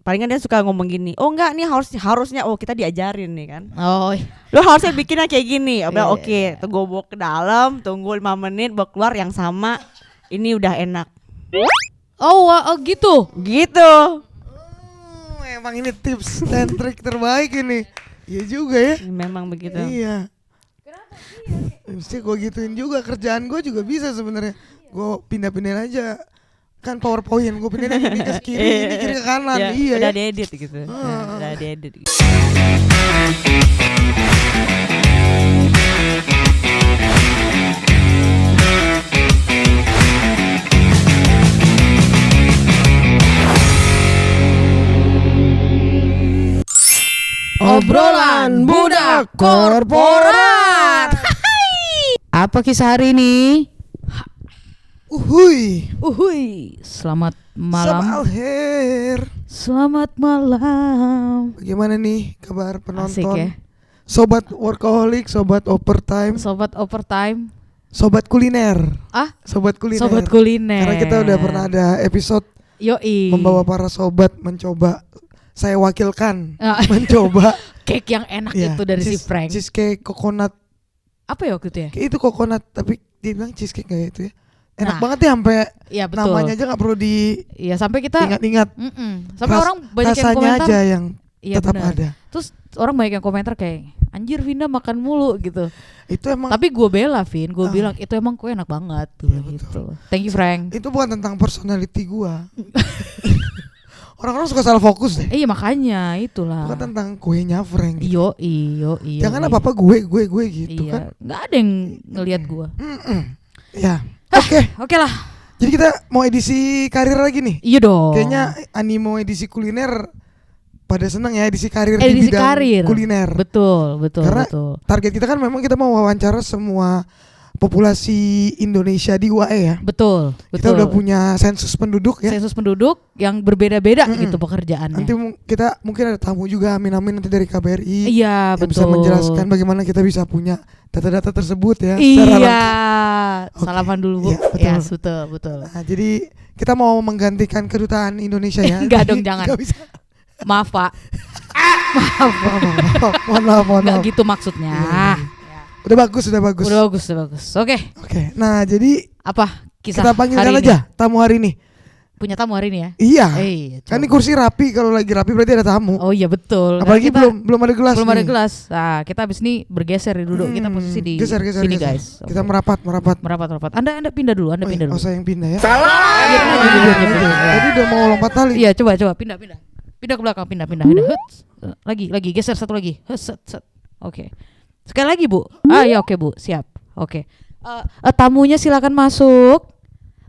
palingan dia suka ngomong gini, oh enggak nih harusnya kita diajarin nih kan. Oh, Lo harusnya bikinnya kayak gini. Udah Iya. oke, tuh gue bawa ke dalam, tunggu 5 menit, bawa keluar yang sama. Ini udah enak. oh gitu. Gitu. Emang ini tips dan trik terbaik ini. Iya juga ya. Memang begitu. Iya. Mesti gue gituin juga, kerjaan gue juga bisa sebenarnya. Gue pindah-pindahin aja. Kan PowerPoint gue pindahin ini ke kiri, ini kiri ke kanan. Ya, Iya udah ya. diedit gitu. Ya, udah diedit gitu. Obrolan budak korporat. Apa kisah hari ini? Uhuy. Selamat malam. Sabalher. Selamat malam. Bagaimana nih kabar penonton? Asik ya. Sobat workaholic, sobat overtime, Sobat overtime. sobat kuliner. Sobat kuliner. Sobat kuliner. Karena kita udah pernah ada episode Yoi. membawa para sobat mencoba. Saya wakilkan mencoba cake yang enak ya, itu dari si Frank. cheesecake coconut. Apa ya waktu itu ya? Kayak itu coconut tapi dia bilang cheesecake kayak itu ya. Enak Nah, banget ya sampai Iya betul. namanya aja nggak perlu Iya sampai kita diingat-ingat. Sampai orang banyak yang Rasanya komentar. aja yang Iya tetap benar. ada. Terus orang banyak yang komentar kayak anjir Vinda makan mulu gitu. Itu emang Tapi gue bela Vin, gue bilang itu emang kue enak banget tuh Iya, gitu. Thank you Frank. itu bukan tentang personality gua. Orang-orang suka salah fokus deh. Iya makanya itulah. Bukan tentang kuenya Frank. Gitu. Iyo. Jangan apa-apa gue gitu iya. kan. Nggak ada yang ngelihat gue. Ya. Oke. Oke lah. Jadi kita mau edisi karir lagi nih. Iya dong. Kayaknya animo edisi kuliner pada seneng ya edisi karir di edisi bidang karir. kuliner. Betul. Karena betul. target kita kan memang kita mau wawancara semua populasi Indonesia di UAE ya. Betul. Kita udah punya sensus penduduk ya. Sensus penduduk yang berbeda-beda gitu pekerjaannya. Nanti kita mungkin ada tamu juga amin nanti dari KBRI. Iya yang betul. bisa menjelaskan bagaimana kita bisa punya data-data tersebut ya. secara Iya. lengkap. Salaman Oke. dulu Bu. Iya, Ya, betul. Nah, jadi kita mau menggantikan kedutaan Indonesia ya. Enggak Jadi dong, jangan. nggak bisa. Maaf Pak. Mohon maaf. Enggak gitu maksudnya. Udah bagus. Udah bagus. Oke. Oke. Nah, jadi Apa kisah kita panggilkan hari aja ini? tamu hari ini. Punya tamu hari ini ya? Iya. Kan ini Coba. kursi rapi, kalau lagi rapi berarti ada tamu. Oh iya betul. Apalagi Karena belum ada gelas. belum ada nih. gelas. Nah, kita habis ini bergeser dulu. Kita posisi di geser. sini guys. Kita Oke. merapat. merapat. Anda pindah dulu, Oh, pindah iya. dulu. Oh, saya yang pindah ya. Iya. Tadi udah mau lompat tali. Iya, coba pindah. Pindah ke belakang, pindah. Huts. Lagi geser satu lagi. Set. Oke. Sekali lagi, Bu. Ya oke, Bu. Siap. Oke. Tamunya silakan masuk.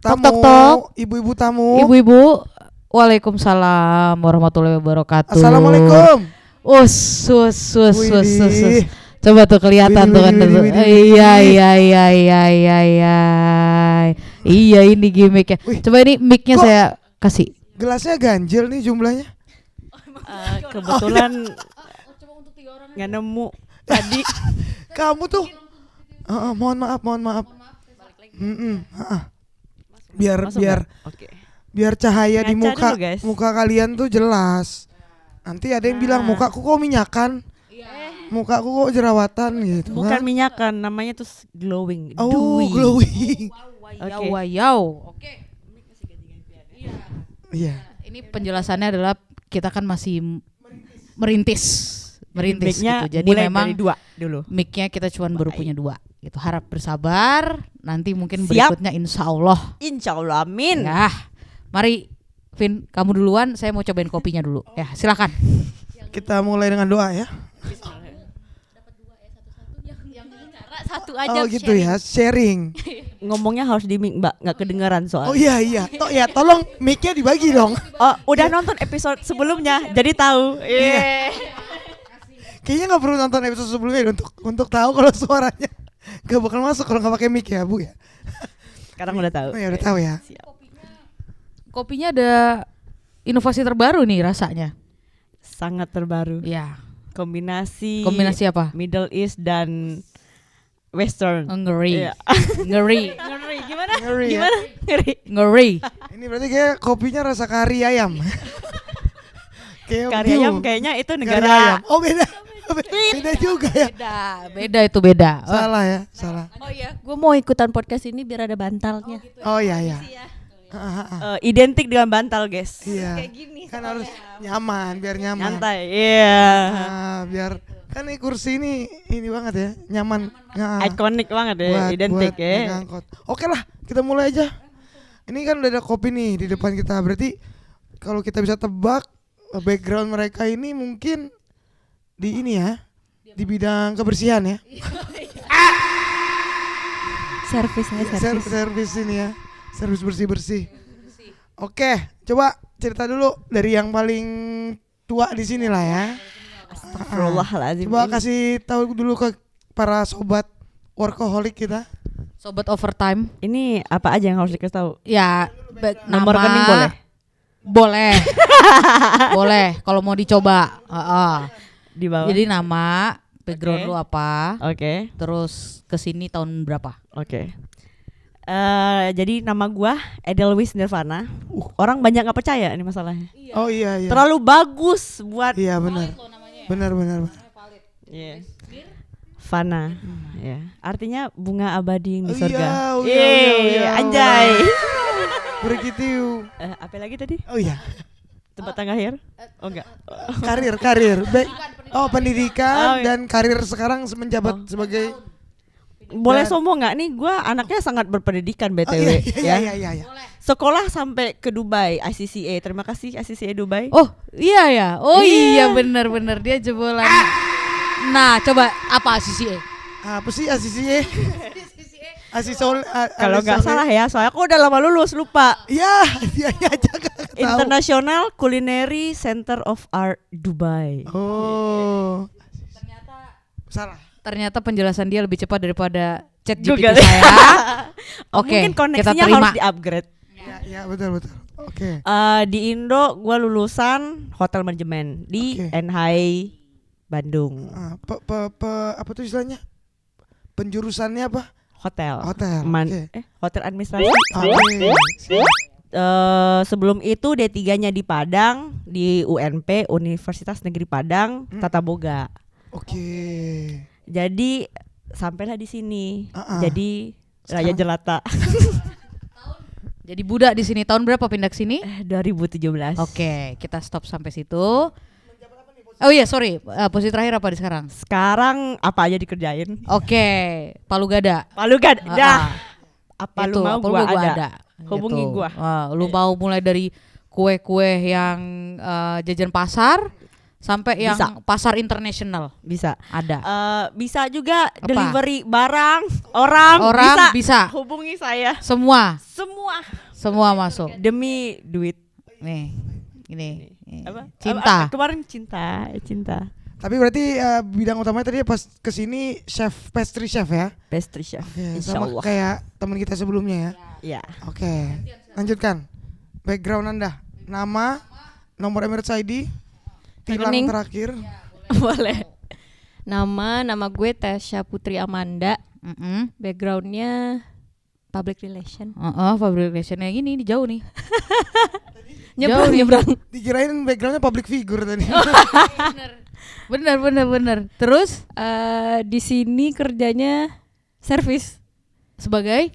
Tok. Ibu-ibu tamu. Ibu-ibu. Waalaikumsalam warahmatullahi wabarakatuh. Assalamualaikum. Us. Widih. Coba tuh kelihatan tuh kan. Widih. Iya. Iya ini gimmicknya. Wih, Coba ini mic-nya kok- saya kasih. Gelasnya ganjil nih jumlahnya. Kebetulan nggak nemu tadi. Kamu tuh. Mohon maaf. Biar Masuk biar nggak? Oke. biar cahaya di Ngaca dulu, guys. muka kalian tuh jelas. Nanti ada yang bilang mukaku kok minyakan. Mukaku kok jerawatan gitu. Bukan kan? minyakan, namanya tuh glowing. Oh, dewy. glowing. Oke. Oke. Iya. Ini penjelasannya adalah kita kan masih merintis Mic-nya gitu. Jadi mulai memang dari 2 dulu. mic-nya kita cuma baru punya 2 gitu. Harap bersabar. Nanti mungkin Siap. berikutnya insya Allah. Insya Allah, amin. Ya, mari Vin, kamu duluan. Saya mau cobain kopinya dulu. Ya, silakan. Kita mulai dengan doa ya. Satu aja Oh gitu ya, sharing. Ngomongnya harus di mic, Mbak, nggak kedengeran Oh soalnya. iya. Tolong mic-nya dibagi dong. Oh, udah nonton episode sebelumnya, jadi tahu. Iya. Kayaknya nggak perlu nonton episode sebelumnya untuk tahu kalau suaranya gak bakal masuk kalau nggak pakai mic ya, Bu ya. Sekarang udah tahu. Oh ya udah tahu ya. Siap. Kopinya ada inovasi terbaru nih rasanya. Sangat terbaru. Ya, Kombinasi apa? Middle East dan Western. Ngeri. Iya. Ngeri. Ngeri gimana? Ngeri ya. Gimana? Ngeri. Ngeri. Ini berarti kayak kopinya rasa kari ayam. Kari ayam kayaknya itu Kari ayam. negara. Oh beda. Beda juga ya. Beda itu beda. Salah ya, salah. Oh iya, gue mau ikutan podcast ini biar ada bantalnya. Oh iya iya. Identik dengan bantal, guys. Iya. Kayak gini. Kan harus nyaman, biar nyaman. Nyantai. Iya. Biar kan ini kursi ini banget ya, nyaman. Ikonik banget ya, Buat identik naik ya. angkot. Oke lah, kita mulai aja. Ini kan udah ada kopi nih di depan kita. Berarti kalau kita bisa tebak background mereka ini mungkin di ini ya, di bidang kebersihan ya. Servis ini ya. Servis bersih-bersih. Oke, coba cerita dulu dari yang paling tua di sini lah ya. Astagfirullahaladzim. Coba kasih tahu dulu ke para sobat workaholic kita. Sobat overtime. Ini apa aja yang harus dikasih tahu? Ya, Nomor nama- rekening boleh? Boleh. Boleh kalau mau dicoba. Di bawah. Jadi nama, background Oke. lu apa? Oke. Terus kesini tahun berapa? Oke. Jadi nama gua Edelweiss Nirvana. Orang banyak nggak percaya ini masalahnya. Oh iya iya. Terlalu bagus buat. Iya benar. Benar. Iya. Fana. Ya. Artinya bunga abadi yang di Oh surga. iya, oh iya, oh iya. Anjay. Begitu. Apa lagi tadi? Oh iya. Tempat tanggal akhir? Oh enggak. Karir. Pendidikan Oh, iya. dan karir sekarang menjabat sebagai Boleh Dan- sombong nggak nih? Gua anaknya sangat berpendidikan Oh, BTW ya. iya. Sekolah sampai ke Dubai ICCA. Terima kasih ICCA Dubai. Oh, iya ya. Oh Iya. iya benar dia jebolan. Nah, coba apa CCA? Apa sih asisinya? Asisol. Kalau nggak salah ya, soalnya aku udah lama lulus lupa. Ya, dia aja gak tahu. International Culinary Center of Art Dubai. Oh. Salah. Ternyata penjelasan dia lebih cepat daripada chat Google. GPT saya. Oke, Mungkin kita koneksinya terima. harus di-upgrade. Ya, betul. Oke. Di Indo gue lulusan hotel manajemen di Oke. NHI Bandung. Apa tuh istilahnya? Penjurusannya apa? Hotel. Hotel. Oke. Hotel administrasi. Oke. Sebelum itu D3-nya di Padang di UNP Universitas Negeri Padang Tata Boga. Oke. Jadi sampailah di sini. Ah. Jadi Raya Sekarang- Jelata. Jadi budak di sini tahun berapa pindah ke sini? 2017. Oke, kita stop sampai situ. Oh iya, sorry. Posisi terakhir apa di sekarang? Sekarang apa aja dikerjain? Oke, Palu Gada. Palu gak? Ah, Dah. ah. Apa Itu, lu mau Palu gua gua ada. Hubungi Gitu. gua. Lu mau mulai dari kue-kue yang jajan pasar sampai yang Bisa. pasar internasional Bisa. ada. Bisa juga delivery barang orang bisa. Hubungi saya. Semua masuk. Demi duit. Nih, ini Apa? cinta. Kemarin cinta. Tapi berarti bidang utamanya tadi pas kesini pastry chef ya? Pastry chef. Oke, Insya sama Allah. kayak teman kita sebelumnya ya. Ya. Oke, lanjutkan. Background Anda, nama, nomor Emirates ID, tilang Rekening. terakhir. Boleh. Nama gue Tasya Putri Amanda. Mm-mm. Backgroundnya public relation. Public relation yang ini jauh nih. Nyebrang. Dikirain backgroundnya public figure tadi. Bener. Terus Di sini kerjanya servis sebagai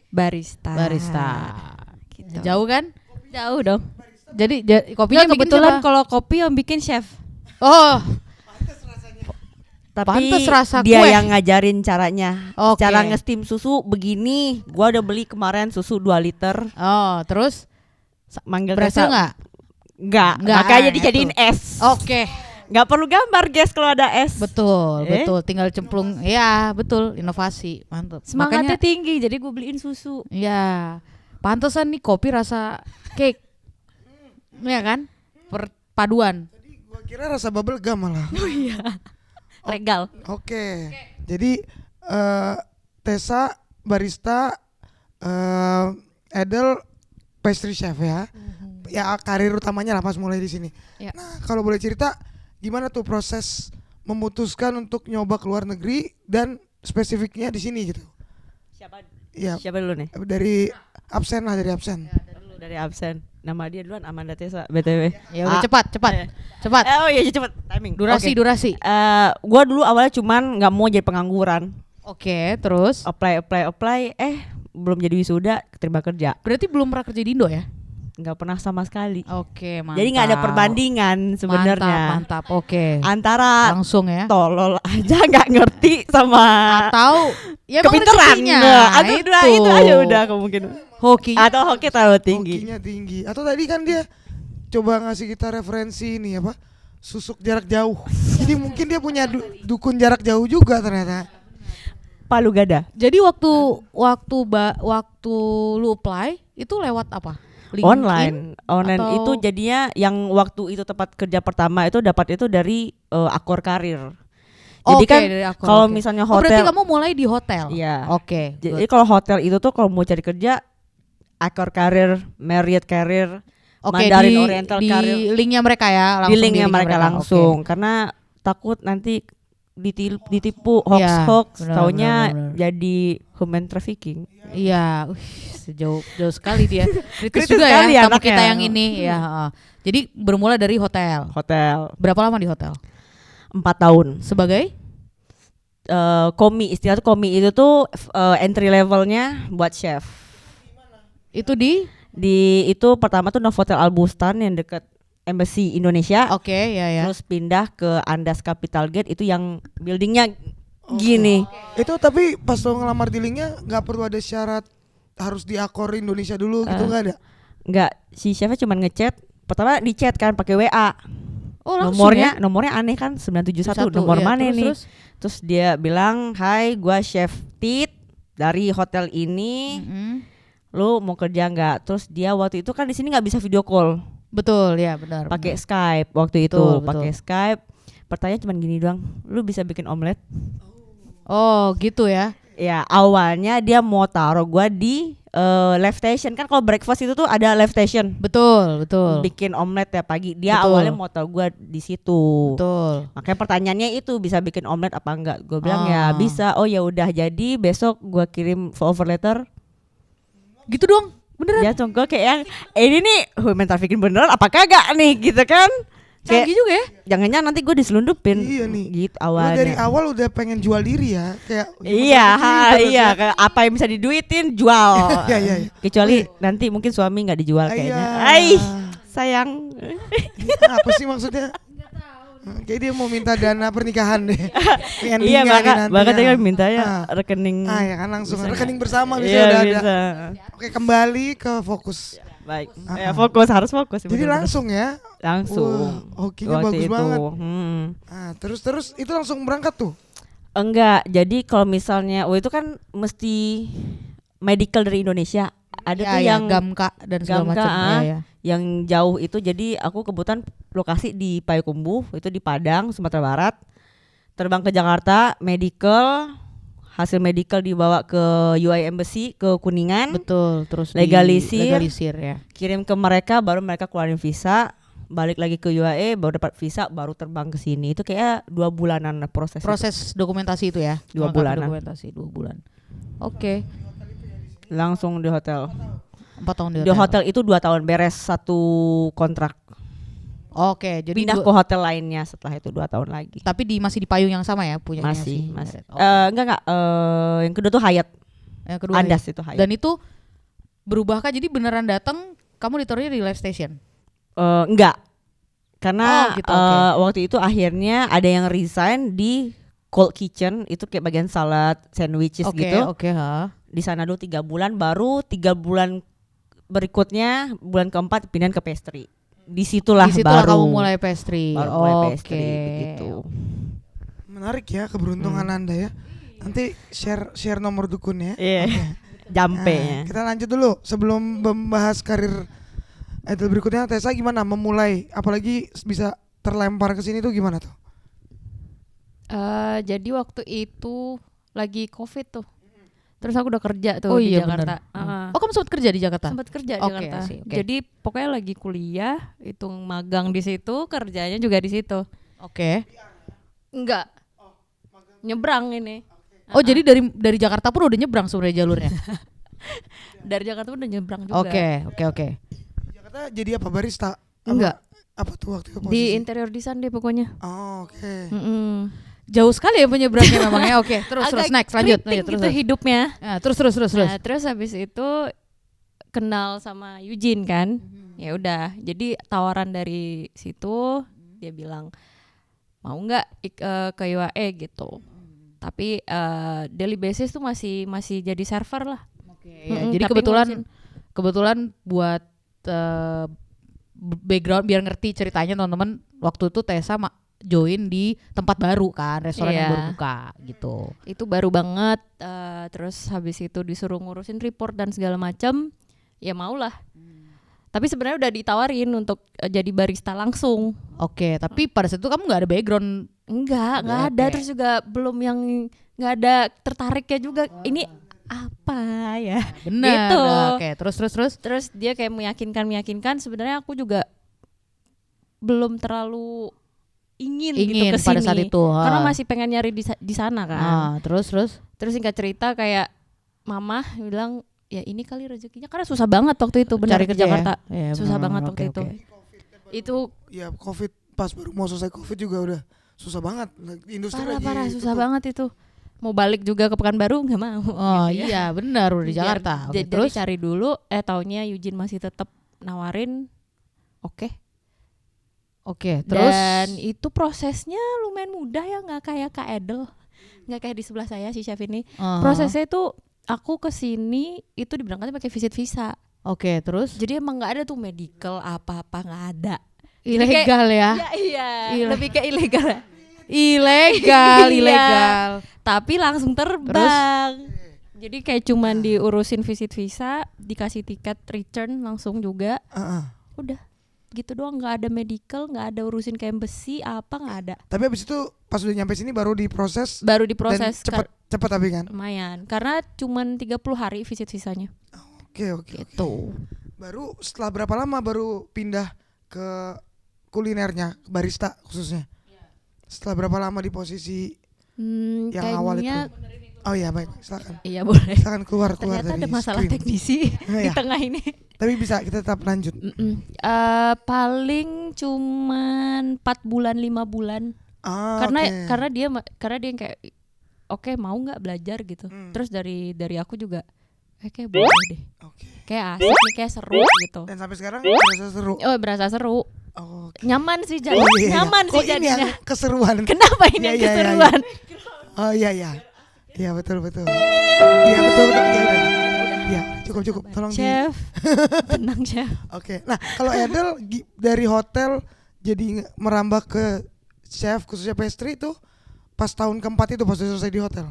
barista. Gitu. Jauh kan? Jauh dong. Jadi kopinya Nggak, bikin kebetulan siapa? kalau kopi yang bikin chef. Oh, Tapi Pantes rasa dia kue. yang ngajarin caranya. Oke. Cara nge-steam susu begini. Gua udah beli kemarin susu 2 liter. terus Manggil berhasil Tessa. nggak? Nggak. Nggak, Makanya itu. dijadiin es. Oke, Nggak perlu gambar guys kalau ada es. betul, Eh? betul. Tinggal cemplung. Ya, betul. Inovasi, mantap. Semangatnya Makanya, tinggi, jadi gue beliin susu. ya, pantesan nih kopi rasa cake, ya kan? Perpaduan. Gua kira rasa bubble gum malah. Regal. Oke. Jadi Tessa barista, Edel pastry chef ya. Ya karir utamanya lah pas mulai di sini. Ya. Nah, kalau boleh cerita gimana tuh proses memutuskan untuk nyoba ke luar negeri dan spesifiknya di sini gitu. Siapa? Ya, Siapa dulu nih? dari absen lah, dari absen. Dari absen. Nama dia duluan Amanda Tessa BTW. Ya udah Ah. cepat. Oh iya cepet timing. Durasi. Gua dulu awalnya cuman nggak mau jadi pengangguran. Oke, terus Apply. Belum jadi wisuda, keterima kerja. berarti belum pernah kerja di Indo ya? Nggak pernah sama sekali. Oke, mantap. Jadi nggak ada perbandingan sebenarnya. Mantap. Oke. Antara Langsung ya. tolol aja nggak ngerti sama Atau ya emang kepinteran. rezekinya. Nah, itu aja udah kemungkinan. Hoki. Atau hoki terlalu tinggi. Hokinya tinggi. Atau tadi kan dia coba ngasih kita referensi ini apa? Susuk jarak jauh. Jadi mungkin dia punya dukun jarak jauh juga ternyata. Palu Gada. Jadi waktu lu apply itu lewat apa? LinkedIn? Online atau- itu jadinya yang waktu itu tempat kerja pertama itu dapat itu dari Akor Karir. Jadi Oke, kan dari Akor, kalau oke. misalnya Oh, berarti hotel, kamu mulai di hotel. Iya. Oke. jadi kalau hotel itu tuh kalau mau cari kerja Akor Karir, Marriott Karir, Oke, Mandarin di, Oriental di Karir, linknya mereka ya, di linknya mereka langsung Oke. karena takut nanti ditipu Iya, hoax, benar, taunya benar. jadi human trafficking. Iya, jauh sekali dia. Kritis Kritis juga sekali ya tamu anaknya. kita yang ini ya. heeh. Jadi bermula dari hotel. Hotel Berapa lama di hotel? 4 tahun. Sebagai? Komi, istilah tuh komi itu tuh entry levelnya buat chef. Itu di? Itu pertama tuh Novotel Al Bustan yang dekat Embassy Indonesia. Oke, ya. Terus pindah ke Andas Capital Gate itu yang buildingnya gini. Itu tapi pas lo ngelamar di linknya nggak perlu ada syarat harus di Akor Indonesia dulu gitu nggak ada? Enggak, si chefnya cuma ngechat. Pertama di chat kan pakai WA. Oh, langsung Nomornya aneh kan 971 Satu, nomor iya, mana nih? terus? Terus dia bilang, "Hai, gua Chef Tit dari hotel ini. Mm-mm. Lu mau kerja nggak?" Terus dia waktu itu kan di sini nggak bisa video call. Betul, ya benar. Pakai benar. Skype waktu itu, Betul, pakai betul. Skype. Pertanyaan cuma gini doang, "Lu bisa bikin omelet?" Oh, gitu ya. Ya, awalnya dia mau taruh gua di live station kan, kalau breakfast itu tuh ada live station. Betul. Bikin omelet ya pagi. Dia Betul. awalnya mau taruh gua di situ. Betul. Makanya pertanyaannya itu bisa bikin omelet apa enggak? Gue bilang ya Ah. bisa. Oh ya udah, jadi besok gua kirim offer letter. Gitu dong. Beneran. Dia tuh gue kayak yang ini nih human trafficking beneran apa kagak nih gitu kan? Kayak Canggih juga ya. jangan-jangan nanti gue diselundupin. Iya nih. Gitu Lo dari awalnya. awal udah pengen jual diri ya, kayak Iya, gimana iya, sih? kayak apa yang bisa diduitin jual. Iya, iya. Kecuali nanti mungkin suami nggak dijual kayaknya. Iya. Ai, sayang. Ini apa sih maksudnya? Kayak dia mau minta dana pernikahan deh. Iya, bahkan tadi kan mintanya rekening. ya kan langsung Bisa rekening bersama bisa Iya, udah ada. bisa. Oke, kembali ke fokus. Baik. Ya fokus, harus fokus. Jadi bener-bener. langsung ya. Langsung. Wah, hokinya Waktu bagus itu. banget. Hmm. Terus itu langsung berangkat tuh. Enggak, jadi kalau misalnya itu kan mesti medical dari Indonesia. Ada Ya, tuh ya, yang Gamka dan segala Gamka, macam. ah. Ya. yang jauh itu, jadi aku kebetulan lokasi di Payakumbuh, itu di Padang, Sumatera Barat. Terbang ke Jakarta, medical, hasil medical dibawa ke UI Embassy ke Kuningan, Betul, terus Legalisir. legalisir ya. kirim ke mereka, baru mereka keluarin visa, balik lagi ke UAE, baru dapat visa, baru terbang ke sini. Itu kayak 2 bulanan proses. Proses dokumentasi itu ya. 2 Melengkapi bulanan. Dokumentasi 2 bulan. Oke. Langsung di hotel. 4 tahun Di hotel itu 2 tahun, beres 1 kontrak. Oke, jadi Pindah ke hotel lainnya setelah itu 2 tahun lagi. tapi masih di payung yang sama ya punya Masih. Oh, Enggak. Yang kedua tuh Hyatt. yang kedua Andas ya. itu Hyatt. Dan itu berubahkah jadi beneran datang kamu ditaruhnya di live station? Enggak. Karena Oh, gitu, oke. waktu itu akhirnya ada yang resign di cold kitchen, itu kayak bagian salad, sandwiches Oke, gitu. oke, ha. Di sana dulu 3 bulan, baru 3 bulan berikutnya bulan keempat pindah ke pastry. Disitulah Disitulah baru kamu mulai pastry. baru mulai Oke. pastry begitu. Menarik ya keberuntungan Anda ya. Nanti share nomor dukunnya. Iya. Jampenya. Kita lanjut dulu sebelum membahas karir idol berikutnya. Tessa gimana memulai, apalagi bisa terlempar ke sini tuh gimana tuh? Jadi waktu itu lagi COVID tuh. Terus aku udah kerja tuh Oh di iya, Jakarta. bener. Oh, kamu sempat kerja di Jakarta? Sempat kerja di Oke, Jakarta. I see, oke. Jadi pokoknya lagi kuliah, itu magang di situ, kerjanya juga di situ. Oke. Enggak. Nyebrang ini. Oh, jadi dari Jakarta pun udah nyebrang sebenarnya jalurnya. Dari Jakarta udah nyebrang juga. Oke. Jakarta Jakarta jadi apa, barista? Enggak. Apa tuh waktu itu posisi? Di interior design deh pokoknya. Oh, oke. Jauh sekali ya penyeberangnya memang ya. Oke, terus Agak next lanjut kritik terus. gitu hidupnya. Nah, terus. Nah, terus habis itu kenal sama Eugene kan. Ya udah, jadi tawaran dari situ dia bilang mau nggak ke UAE gitu. Tapi daily basis tuh masih jadi server lah. Oke, ya, jadi tapi kebetulan buat background biar ngerti ceritanya teman-teman, waktu itu Tessa join di tempat baru kan, restoran yang Iya. baru buka gitu. itu baru banget. Terus habis itu disuruh ngurusin report dan segala macam, ya maulah. Tapi sebenarnya udah ditawarin untuk jadi barista langsung. Oke, tapi pada saat itu kamu nggak ada background. Nggak Oke. ada. Terus juga belum yang nggak ada tertariknya juga. Ini apa ya? Bener. Gitu. Oke, terus. Terus dia kayak meyakinkan. Sebenarnya aku juga belum terlalu ingin gitu ke pada saat sini. itu. Karena masih pengen nyari di sana kan. Terus. Terus singkat cerita kayak mama bilang ya ini kali rezekinya, karena susah banget waktu itu benar Cari ke kerja Jakarta. ya? Iya, Susah benar, banget oke, waktu itu. oke. Itu Ya Covid, pas baru mau selesai Covid juga udah susah banget. Industri lagi parah susah tutup. banget itu. Mau balik juga ke Pekanbaru nggak mau. Oh gitu ya. iya benar udah di Jakarta. Oke, Jadi terus cari dulu, taunya Eugene masih tetap nawarin. Oke. Terus Dan itu prosesnya lumayan mudah ya, nggak kayak Kak Edel, nggak kayak di sebelah saya si chef ini. Prosesnya itu aku kesini itu diberangkatnya pakai visit visa. Oke, terus Jadi emang nggak ada tuh medical apa-apa, nggak ada. ilegal ya. Ya iya, Ile- lebih ke ilegal. Ilegal, Iya. ilegal. Tapi langsung terbang. Jadi kayak cuman diurusin visit visa, dikasih tiket return langsung juga. Udah gitu doang, nggak ada medical, nggak ada urusin ke embassy apa, nggak ada. Tapi abis itu pas udah nyampe sini baru diproses. Baru Dan diproses cepet tapi kan. lumayan, karena cuman 30 hari visit visanya. Oke. Gitu. Baru setelah berapa lama baru pindah ke kulinernya, ke barista khususnya? Setelah berapa lama di posisi yang awal itu? Kayaknya Oh iya baik, silakan. iya boleh. Silakan keluar Ternyata dari ada masalah screen. teknisi di Iya. tengah ini. Tapi bisa kita tetap lanjut. Paling cuman 4 bulan 5 bulan. Oke. Karena dia yang kayak oke, mau nggak belajar gitu. Terus dari aku juga kayak boleh deh. Oke. Kayak asik nih, kayak seru gitu. Dan sampai sekarang merasa seru. Oh, berasa seru. Oke. Nyaman sih Oh, iya. nyaman Kok sih ini yang jadinya. keseruan? Kenapa ini Iya, yang iya, iya, keseruan? Oh iya. Iya betul. Iya betul. Iya cukup. Tolong di. Chef. Tenang, Chef. Oke. Nah kalau Edel dari hotel jadi merambah ke chef khususnya pastry itu pas tahun keempat itu pas udah selesai di hotel.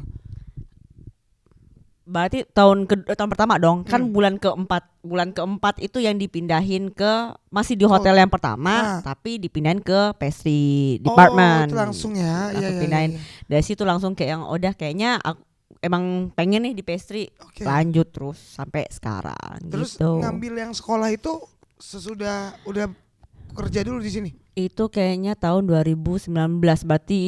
Berarti tahun pertama dong. Kan bulan keempat itu yang dipindahin ke, masih di hotel yang pertama, tapi dipindahin ke pastry department. Oh itu langsung ya. Aku Iya. pindahin. Dari situ langsung kayak yang udah kayaknya aku emang pengen nih di pastry. Oke. Lanjut terus sampai sekarang. Terus gitu. ngambil yang sekolah itu sesudah udah kerja dulu di sini. Itu kayaknya tahun 2019, berarti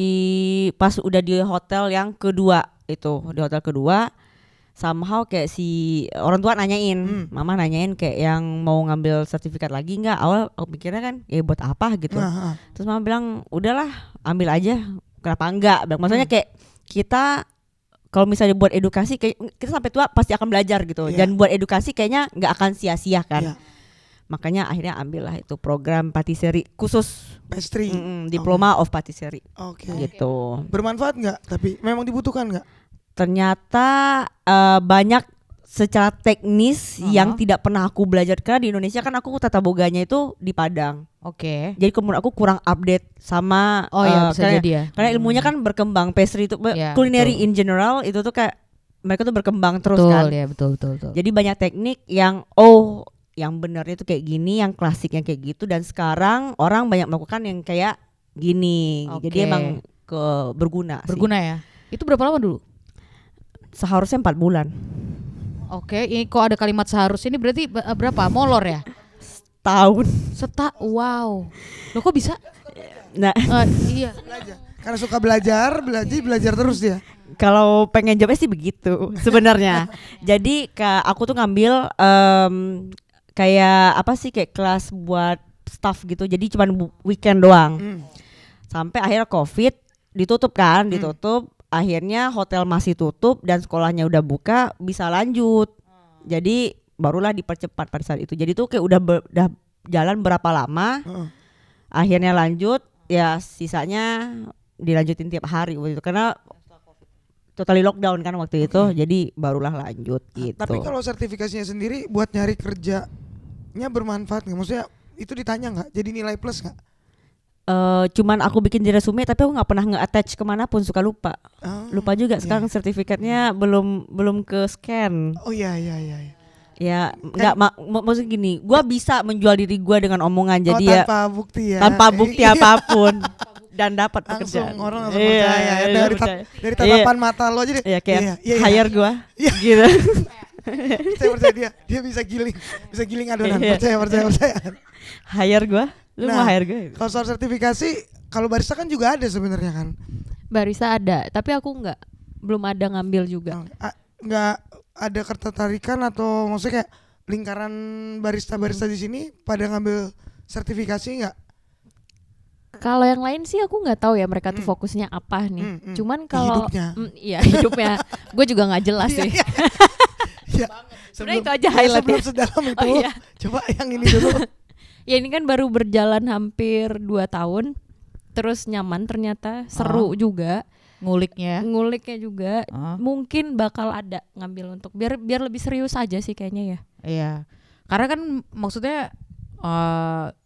pas udah di hotel yang kedua itu, di hotel kedua. Somehow kayak si orang tua nanyain, mama nanyain kayak yang mau ngambil sertifikat lagi nggak. Awal aku pikirnya kan ya buat apa gitu. Terus mama bilang udahlah ambil aja, kenapa enggak. Maksudnya kayak kita kalau misalnya buat edukasi kayak kita sampai tua pasti akan belajar gitu. Dan buat edukasi kayaknya nggak akan sia-sia kan. Makanya akhirnya ambillah itu program patisserie khusus Pastry. diploma of patisserie. Oke. Gitu. Bermanfaat nggak? Tapi memang dibutuhkan nggak? Ternyata banyak secara teknis yang tidak pernah aku belajar, karena di Indonesia kan aku tata boganya itu di Padang. Oke. Jadi kemudian aku kurang update sama Oh iya bisa karena, jadi ya. karena ilmunya kan berkembang, pastry itu Iya, culinary betul. in general itu tuh kayak mereka tuh berkembang terus Betul kan. ya, betul. Jadi banyak teknik yang yang benernya itu kayak gini, yang klasiknya kayak gitu, dan sekarang orang banyak melakukan yang kayak gini. Oke. Jadi emang berguna sih. Berguna ya. Itu berapa lama dulu? Seharusnya 4 bulan. Oke, ini kok ada kalimat seharusnya, ini berarti berapa? Molor ya? Tahun. Wow. Loh kok bisa? Nah, Iya. Belajar. Karena suka belajar terus dia. kalau pengen jawabnya sih begitu sebenarnya. Jadi aku tuh ngambil kayak apa sih, kayak kelas buat staff gitu. Jadi cuma weekend doang. Sampai akhirnya COVID ditutup kan, ditutup. Akhirnya hotel masih tutup dan sekolahnya udah buka, bisa lanjut. Jadi barulah dipercepat pada saat itu. Jadi tuh kayak udah jalan berapa lama. Akhirnya lanjut, ya sisanya dilanjutin tiap hari waktu itu karena totally lockdown kan waktu itu. Jadi barulah lanjut gitu. Tapi kalau sertifikasinya sendiri buat nyari kerjanya bermanfaat nggak? Maksudnya itu ditanya nggak? Jadi nilai plus nggak? Cuman aku bikin di resume tapi aku nggak pernah nge-attach kemanapun, suka lupa. Lupa juga sekarang sertifikatnya belum ke scan. Oh iya. Ya nggak maksud gini, gua bisa menjual diri gua dengan omongan, jadi ya tanpa bukti ya. tanpa bukti apapun dan dapat pekerjaan. Orang langsung percaya ya. Dari tatapan mata lo aja deh. Iya kayak iya. hire gua. Iya. Gitu. Saya percaya dia bisa giling adonan. Percaya. Hire gua. Lu mau hire gua? Kalau soal sertifikasi, kalau barista kan juga ada sebenarnya kan. Barista ada, tapi aku belum ada ngambil juga. Nggak ada ketertarikan atau maksudnya kayak lingkaran barista di sini pada ngambil sertifikasi nggak? Kalau yang lain sih aku nggak tahu ya mereka tuh fokusnya apa nih. Cuman kalau hidupnya. hidupnya, gue juga nggak jelas sih. Iya. Sebenarnya itu aja highlight sebelum ya. sedalam itu. Oh, iya. Coba yang ini dulu. Ya ini kan baru berjalan hampir 2 tahun, terus nyaman ternyata, seru juga. Nguliknya juga mungkin bakal ada ngambil untuk biar lebih serius aja sih kayaknya ya. Iya, karena kan maksudnya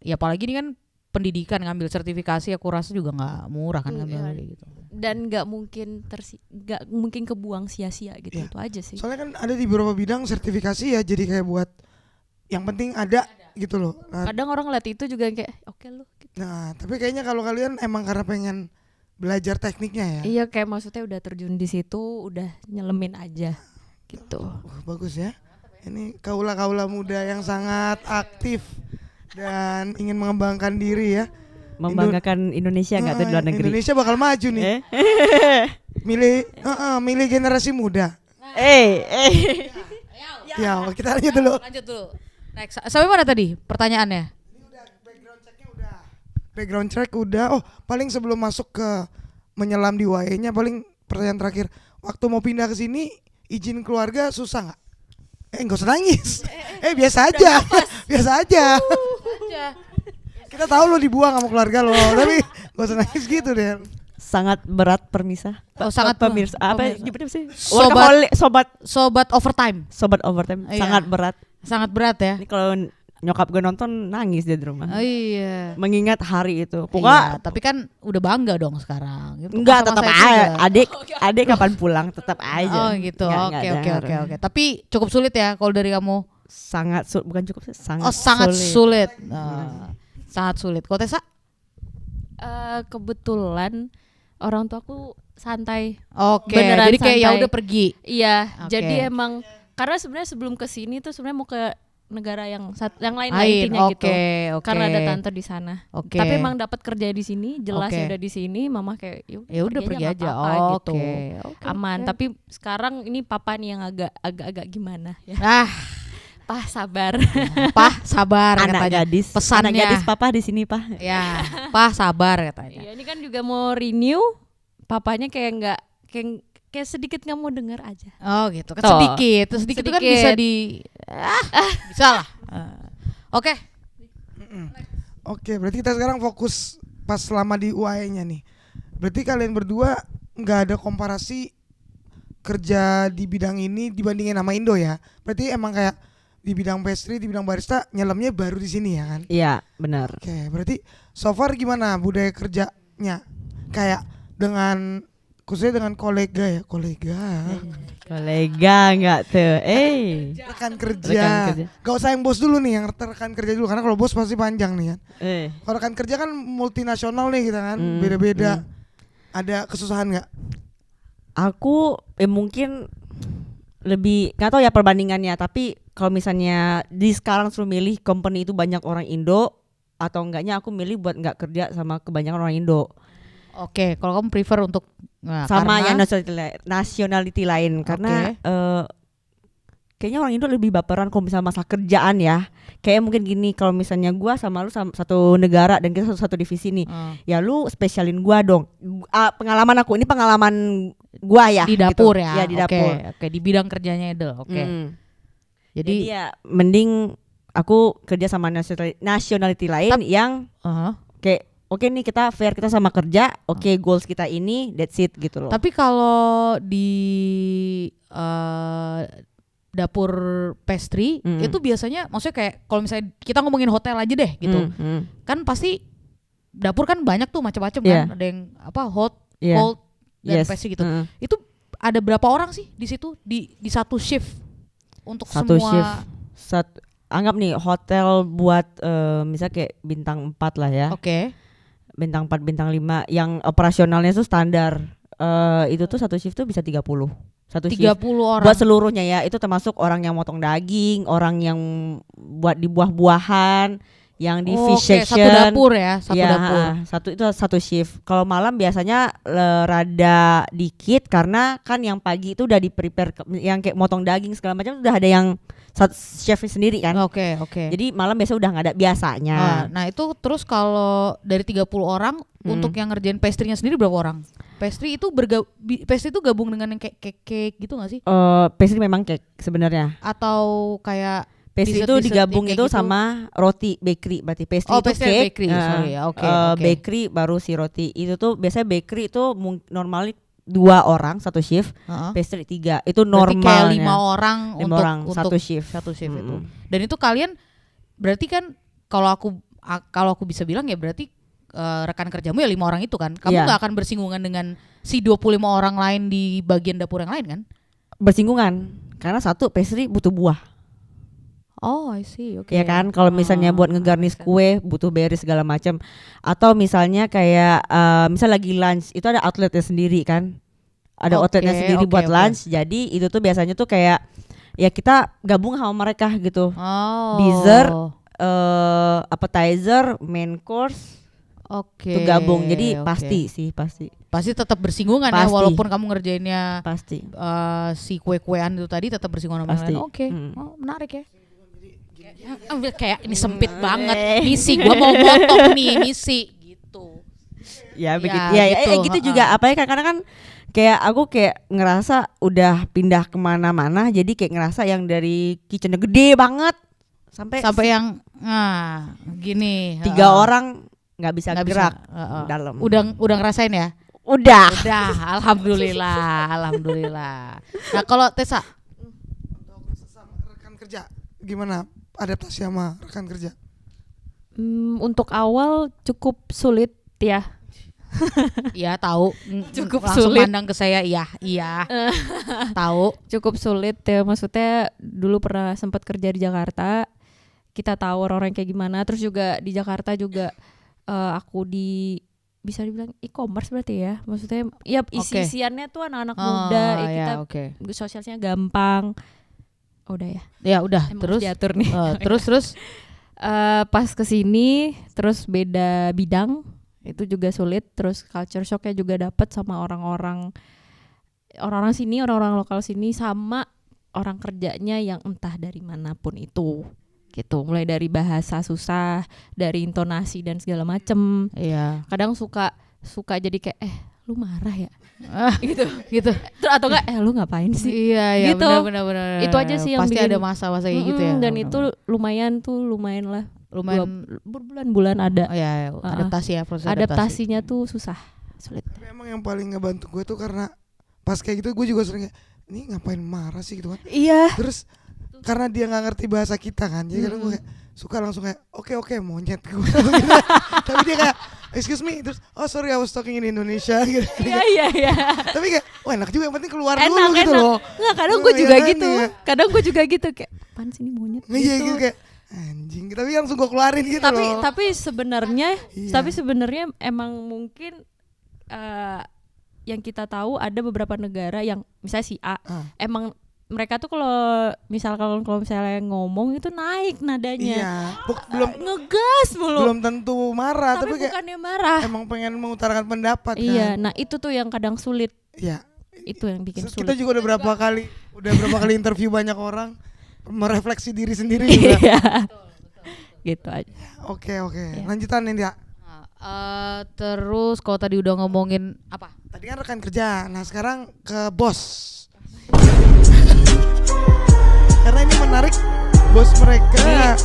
ya apalagi ini kan pendidikan, ngambil sertifikasi aku rasa juga nggak murah kan ngambil kayak gitu. Dan nggak mungkin kebuang sia-sia gitu. Iya. Itu aja sih. Soalnya kan ada di beberapa bidang sertifikasi ya, jadi kayak buat yang penting ada gitu loh. Kadang orang lihat itu juga kayak oke lu gitu. Nah, tapi kayaknya kalau kalian emang karena pengen belajar tekniknya ya. Iya, kayak maksudnya udah terjun di situ, udah nyelemin aja gitu. Bagus ya. Ini kaula-kaula muda yang sangat aktif dan ingin mengembangkan diri ya. Membanggakan Indonesia nggak tuh di luar negeri? Indonesia bakal maju nih. Milih generasi muda. Ya, kita lanjut dulu. Next, sampai mana tadi pertanyaannya? Background check udah. Oh, paling sebelum masuk ke menyelam di UAE-nya, paling pertanyaan terakhir. Waktu mau pindah ke sini, izin keluarga susah nggak? Nggak usah nangis. Biasa aja. Biasa aja. Kita tahu lo dibuang sama keluarga lo, tapi nggak usah nangis gitu deh. Sangat berat permisah. Sangat pemirsa. Apa gimana sih? Sobat overtime. Sobat overtime. Iya. Sangat berat ya. Ini kalau nyokap gue nonton nangis dia di rumah. Oh iya. Mengingat hari itu. Pokoknya tapi kan udah bangga dong sekarang. Gitu. Enggak, tetap aja. Adik kapan pulang tetap aja. Oh gitu. Oke. Tapi cukup sulit ya kalau dari kamu. Bukan cukup sih, sangat sulit. Sangat sulit. Kok Tessa? Kebetulan orang tuaku santai. Oke. Beneran Jadi kayak ya santai. udah pergi. Iya. Oke. Jadi emang karena sebenarnya sebelum ke sini tuh sebenarnya mau ke negara yang lain lah intinya gitu. Oke. Karena ada tante di sana. Oke. Tapi emang dapat kerja di sini, jelas Oke. udah di sini, mama kayak Ya udah pergi aja. nggak apa-apa gitu. Oke. Aman. Tapi sekarang ini papa nih yang agak gimana ya. Pah sabar. Pah sabar Anak katanya. gadis. Pesannya. Anak gadis papa di sini, Pak. Ya, Pah sabar katanya. Iya, ini kan juga mau renew, papanya kayak nggak kayak sedikit nggak mau dengar aja. Oh gitu. Kan Tuh. sedikit itu kan bisa bisa lah. Oke. Oke, berarti kita sekarang fokus pas selama di UAE-nya nih. Berarti kalian berdua nggak ada komparasi kerja di bidang ini dibandingin sama Indo ya. Berarti emang kayak di bidang pastry, di bidang barista nyelamnya baru di sini ya kan? Iya, benar. Oke, berarti so far gimana budaya kerjanya? Kayak khususnya dengan kolega nggak tuh. Rekan kerja. Gak usah yang bos dulu nih, yang rekan kerja dulu karena kalau bos pasti panjang nih kan. Kalau rekan kerja kan multinasional nih kita kan, beda-beda. Ada kesusahan nggak? Aku mungkin lebih nggak tahu ya perbandingannya, tapi kalau misalnya di sekarang suruh milih company itu banyak orang Indo atau enggaknya, aku milih buat nggak kerja sama kebanyakan orang Indo. Oke, kalau kamu prefer untuk sama karena, yang nationality lain karena kayaknya orang Indo lebih baperan kalau misalnya masalah kerjaan ya. Kayak mungkin gini, kalau misalnya gua sama lu satu negara dan kita satu divisi nih, ya lu spesialin gua dong. Pengalaman aku, ini pengalaman gua ya Di dapur gitu. ya. Ya di dapur. Oke, di bidang kerjanya Edel. Oke. Jadi ya mending aku kerja sama nationality lain yang kayak oke nih kita fair, kita sama kerja, oke goals kita ini, that's it gitu loh. Tapi kalau di dapur pastry itu biasanya maksudnya kayak kalau misalnya kita ngomongin hotel aja deh gitu. Kan pasti dapur kan banyak tuh macam-macam kan. Ada yang hot, cold dan pastry gitu. Itu ada berapa orang sih di situ di satu shift untuk satu semua shift. Anggap nih hotel buat misalnya kayak bintang 4 lah ya. Oke. Bintang 4, bintang 5 yang operasionalnya tuh standar. Itu tuh satu shift tuh bisa 30. Satu 30 shift orang. buat seluruhnya ya, itu termasuk orang yang motong daging, orang yang buat di buah-buahan, yang di fish section. Satu dapur ya, satu dapur. Satu shift. Kalau malam biasanya rada dikit karena kan yang pagi itu udah di prepare yang kayak motong daging segala macam udah ada yang chef sendiri kan. Oke. Jadi malam biasa udah nggak ada biasanya. Nah itu terus kalau dari 30 orang untuk yang ngerjain pastry-nya sendiri berapa orang? Pastry itu gabung dengan yang kayak cake gitu nggak sih? Pastry memang cake sebenarnya. Atau kayak Pastry itu dessert digabung kayak itu gitu? sama roti bakery, berarti pastry itu pastry cake. bakery, sorry ya. Oke. Bakery baru si roti. Itu tuh biasanya bakery itu normalnya 2 orang satu shift, pastry 3. Itu Berarti kayak normalnya. 5 orang 5 untuk orang satu shift. Satu shift itu. Dan itu kalian berarti kan kalau aku bisa bilang ya berarti rekan kerjamu ya 5 orang itu kan. Kamu nggak akan bersinggungan dengan si 25 orang lain di bagian dapur yang lain kan? Bersinggungan karena satu pastry butuh buah. Oh, I see. Oke. Ya kan, kalau misalnya buat ngegarnis kue butuh berry segala macam. Atau misalnya kayak misal lagi lunch itu ada outletnya sendiri kan. Ada outletnya sendiri buat lunch. Jadi itu tuh biasanya tuh kayak ya kita gabung sama mereka gitu. Dessert, appetizer, main course. Oke. Itu gabung. Jadi pasti tetap bersinggungan ya Pasti. walaupun kamu ngerjainnya pasti. Si kue-kuean itu tadi tetap bersinggungan sama Pasti. yang lain. Oke. Menarik ya. Kayak ini sempit banget misi, gua mau motong nih misi gitu. Ya begitu. Ya, gitu. Gitu juga. Apa ya karena kan kayak aku kayak ngerasa udah pindah kemana-mana, jadi kayak ngerasa yang dari kitchennya gede banget sampai yang gini 3 orang nggak bisa gerak dalam. Udah ngerasain ya? Udah. Alhamdulillah. Nah kalau Tessa Untuk sesama rekan kerja gimana adaptasi sama rekan kerja? Untuk awal cukup sulit ya. ya tahu Cukup langsung sulit. pandang ke saya iya tahu Cukup sulit ya, maksudnya dulu pernah sempat kerja di Jakarta, kita tahu orang-orang kayak gimana. Terus juga di Jakarta juga aku bisa dibilang e-commerce berarti ya, maksudnya ya isi-isiannya tuh anak-anak muda, kita sosialnya gampang. Udah ya udah. emang Terus diatur nih. terus Pas kesini terus beda bidang itu juga sulit, terus culture shocknya juga dapet sama orang-orang sini, orang-orang lokal sini, sama orang kerjanya yang entah dari manapun itu gitu, mulai dari bahasa susah, dari intonasi dan segala macem. iya Kadang suka jadi kayak lu marah ya gitu terus atau enggak lu ngapain sih iya gitu. benar Itu aja sih yang pasti bikin- ada masa-masa kayak gitu ya. dan itu lumayan lah, lumayan berbulan-bulan ada. adaptasi ya, proses Adaptasinya tuh susah, sulit. Tapi emang yang paling ngebantu gue tuh karena pas kayak gitu gue juga sering kayak ini ngapain marah sih gitu kan. Iya. Terus karena dia nggak ngerti bahasa kita kan, jadi kadang gue kayak suka langsung kayak oke monyet gue gitu. Tapi dia kayak excuse me, terus oh sorry I was talking in Indonesia gitu. Iya. Tapi kayak wah enak juga, yang penting keluar Enak, dulu gitu enak. loh. Nggak, kadang gue Oh, juga iya kan, gitu. iya. Kadang gue juga gitu kayak apaan sih ini monyet Iya gitu. gitu kayak anjing, tapi langsung gue keluarin gitu loh. Tapi sebenarnya Iya. emang mungkin yang kita tahu ada beberapa negara yang misalnya si A emang mereka tuh kalau misalnya ngomong itu naik nadanya. Iya, belum Ngegas mulu. belum tentu marah, tapi tapi kayak bukannya marah. emang pengen mengutarakan pendapat kan. Iya, nah itu tuh yang kadang sulit. Iya, Itu yang bikin Kita sulit. juga udah berapa kali interview banyak orang, merefleksi diri sendiri juga. Iya. Gitu aja. Oke, Ya. lanjutan nih dia. Terus kalau tadi udah ngomongin apa? Tadi kan rekan kerja, nah sekarang ke bos. Karena ini menarik, bos mereka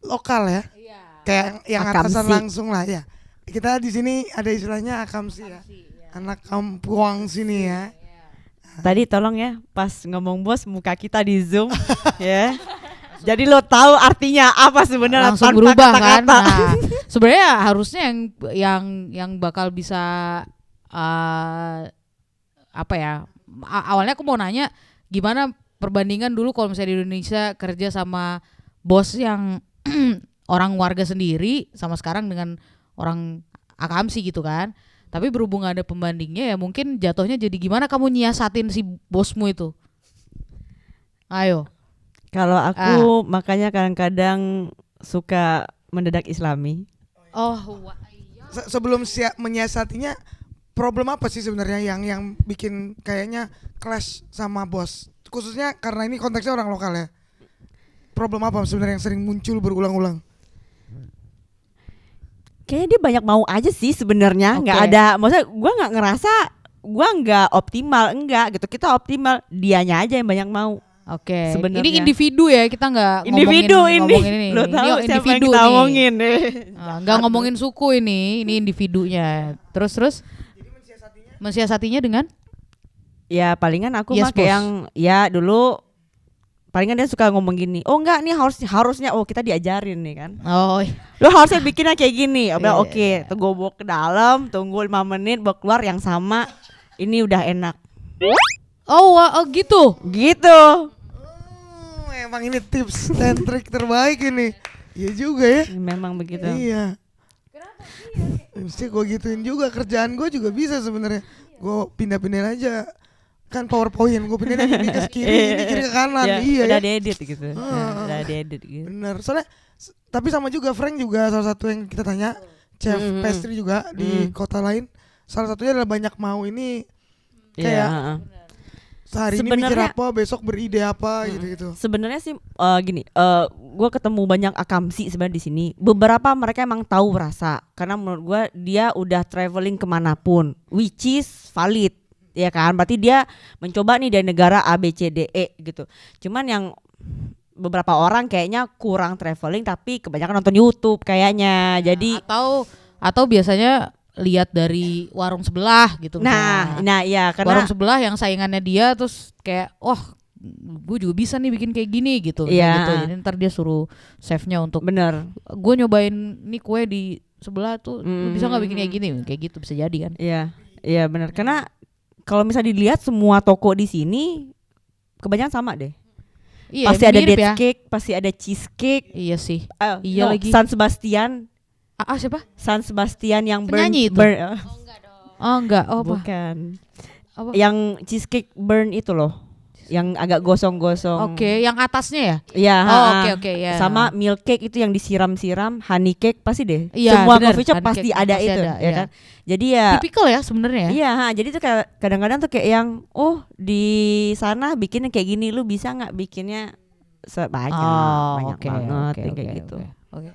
lokal ya, kayak yang atasan Akamsi. langsung lah ya. Kita di sini ada istilahnya akamsi ya, anak kampung sini ya. Tadi tolong ya pas ngomong bos muka kita di zoom ya. Jadi lo tahu artinya apa sebenarnya Langsung tanpa berubah kan. kata-kata. Nah, sebenarnya harusnya yang bakal bisa apa ya? Awalnya aku mau nanya gimana perbandingan dulu kalau misalnya di Indonesia kerja sama bos yang orang warga sendiri sama sekarang dengan orang akamsi gitu kan. Tapi berhubung ada pembandingnya ya mungkin jatuhnya jadi gimana kamu nyiasatin si bosmu itu? Ayo. Kalau aku makanya kadang-kadang suka mendadak Islami. Oh, Sebelum menyiasatinya, problem apa sih sebenarnya yang bikin kayaknya clash sama bos? Khususnya karena ini konteksnya orang lokal ya. Problem apa sebenarnya yang sering muncul berulang-ulang? Kayaknya dia banyak mau aja sih sebenarnya, nggak Oke. ada. Maksudnya gue nggak ngerasa gue nggak optimal, enggak gitu. Kita optimal, dianya aja yang banyak mau. Oke. Sebenarnya. Ini individu ya, kita nggak Individu ngomongin ini. lo tahu Ini siapa yang individu kita nih. omongin. Nggak ngomongin suku ini individunya. Terus mensiasatinya dengan Ya palingan aku Yes, mah kayak bos. yang ya dulu palingan dia suka ngomong gini. Oh enggak nih harusnya oh kita diajarin nih kan. oh Lo harusnya bikinnya kayak gini. Iya, Udah oke, tuh gue bawa ke dalam, tunggu 5 menit, bawa keluar yang sama. Ini udah enak. gitu. Gitu. Emang ini tips dan trik terbaik ini. Iya juga ya. Memang begitu. Iya. Mesti gue gituin juga, kerjaan gue juga bisa sebenarnya. Gue pindah-pindahin aja. Kan PowerPoint gue pindahin ini ke kiri, ini kiri ke kanan. Ya, Iya udah ya. diedit gitu. Udah diedit gitu. Bener. Soalnya tapi sama juga Frank juga salah satu yang kita tanya, chef pastry juga di kota lain. Salah satunya adalah banyak mau ini Iya, kayak heeh. sehari ini mikir Sebenarnya- apa, besok beride apa gitu-gitu. Sebenarnya sih gini, gue ketemu banyak akamsi sebenarnya di sini. Beberapa mereka emang tahu rasa, karena menurut gue dia udah traveling kemanapun, which is valid, ya kan? Berarti dia mencoba nih dari negara A, B, C, D, E gitu. Cuman yang beberapa orang kayaknya kurang traveling, tapi kebanyakan nonton YouTube kayaknya. Jadi, atau biasanya lihat dari warung sebelah gitu. misalnya. nah ya karena warung sebelah yang saingannya dia terus kayak gue juga bisa nih bikin kayak gini gitu. Iya. Kayak gitu. Jadi ntar dia suruh chefnya untuk bener. gue nyobain nih kue di sebelah tuh lu bisa nggak bikin kayak gini, kayak gitu bisa jadi kan. Iya benar. Karena kalau misalnya dilihat semua toko di sini kebanyakan sama deh. Iya, Pasti ada mirip date ya. cake, pasti ada cheesecake. Iya sih. Ah, Iya no, lagi. San Sebastian, Siapa? San Sebastian yang Penyanyi itu? Oh enggak, apa? bukan. Apa? Yang cheesecake burn itu loh, yang agak gosong-gosong. Oke, yang atasnya ya? Iya. Oh, ha-ha. oke, ya. Sama milk cake itu yang disiram-siram, honey cake pasti deh. Iya, Semua bener, coffee shop honey pasti cake ada pasti itu, ada, ya iya. kan? Jadi ya. Tipikal ya sebenarnya ya. Iya, jadi tuh kayak kadang-kadang tuh kayak yang, di sana bikinnya kayak gini, lu bisa nggak bikinnya banyak oke, banget oke, yang kayak oke, gitu. oke.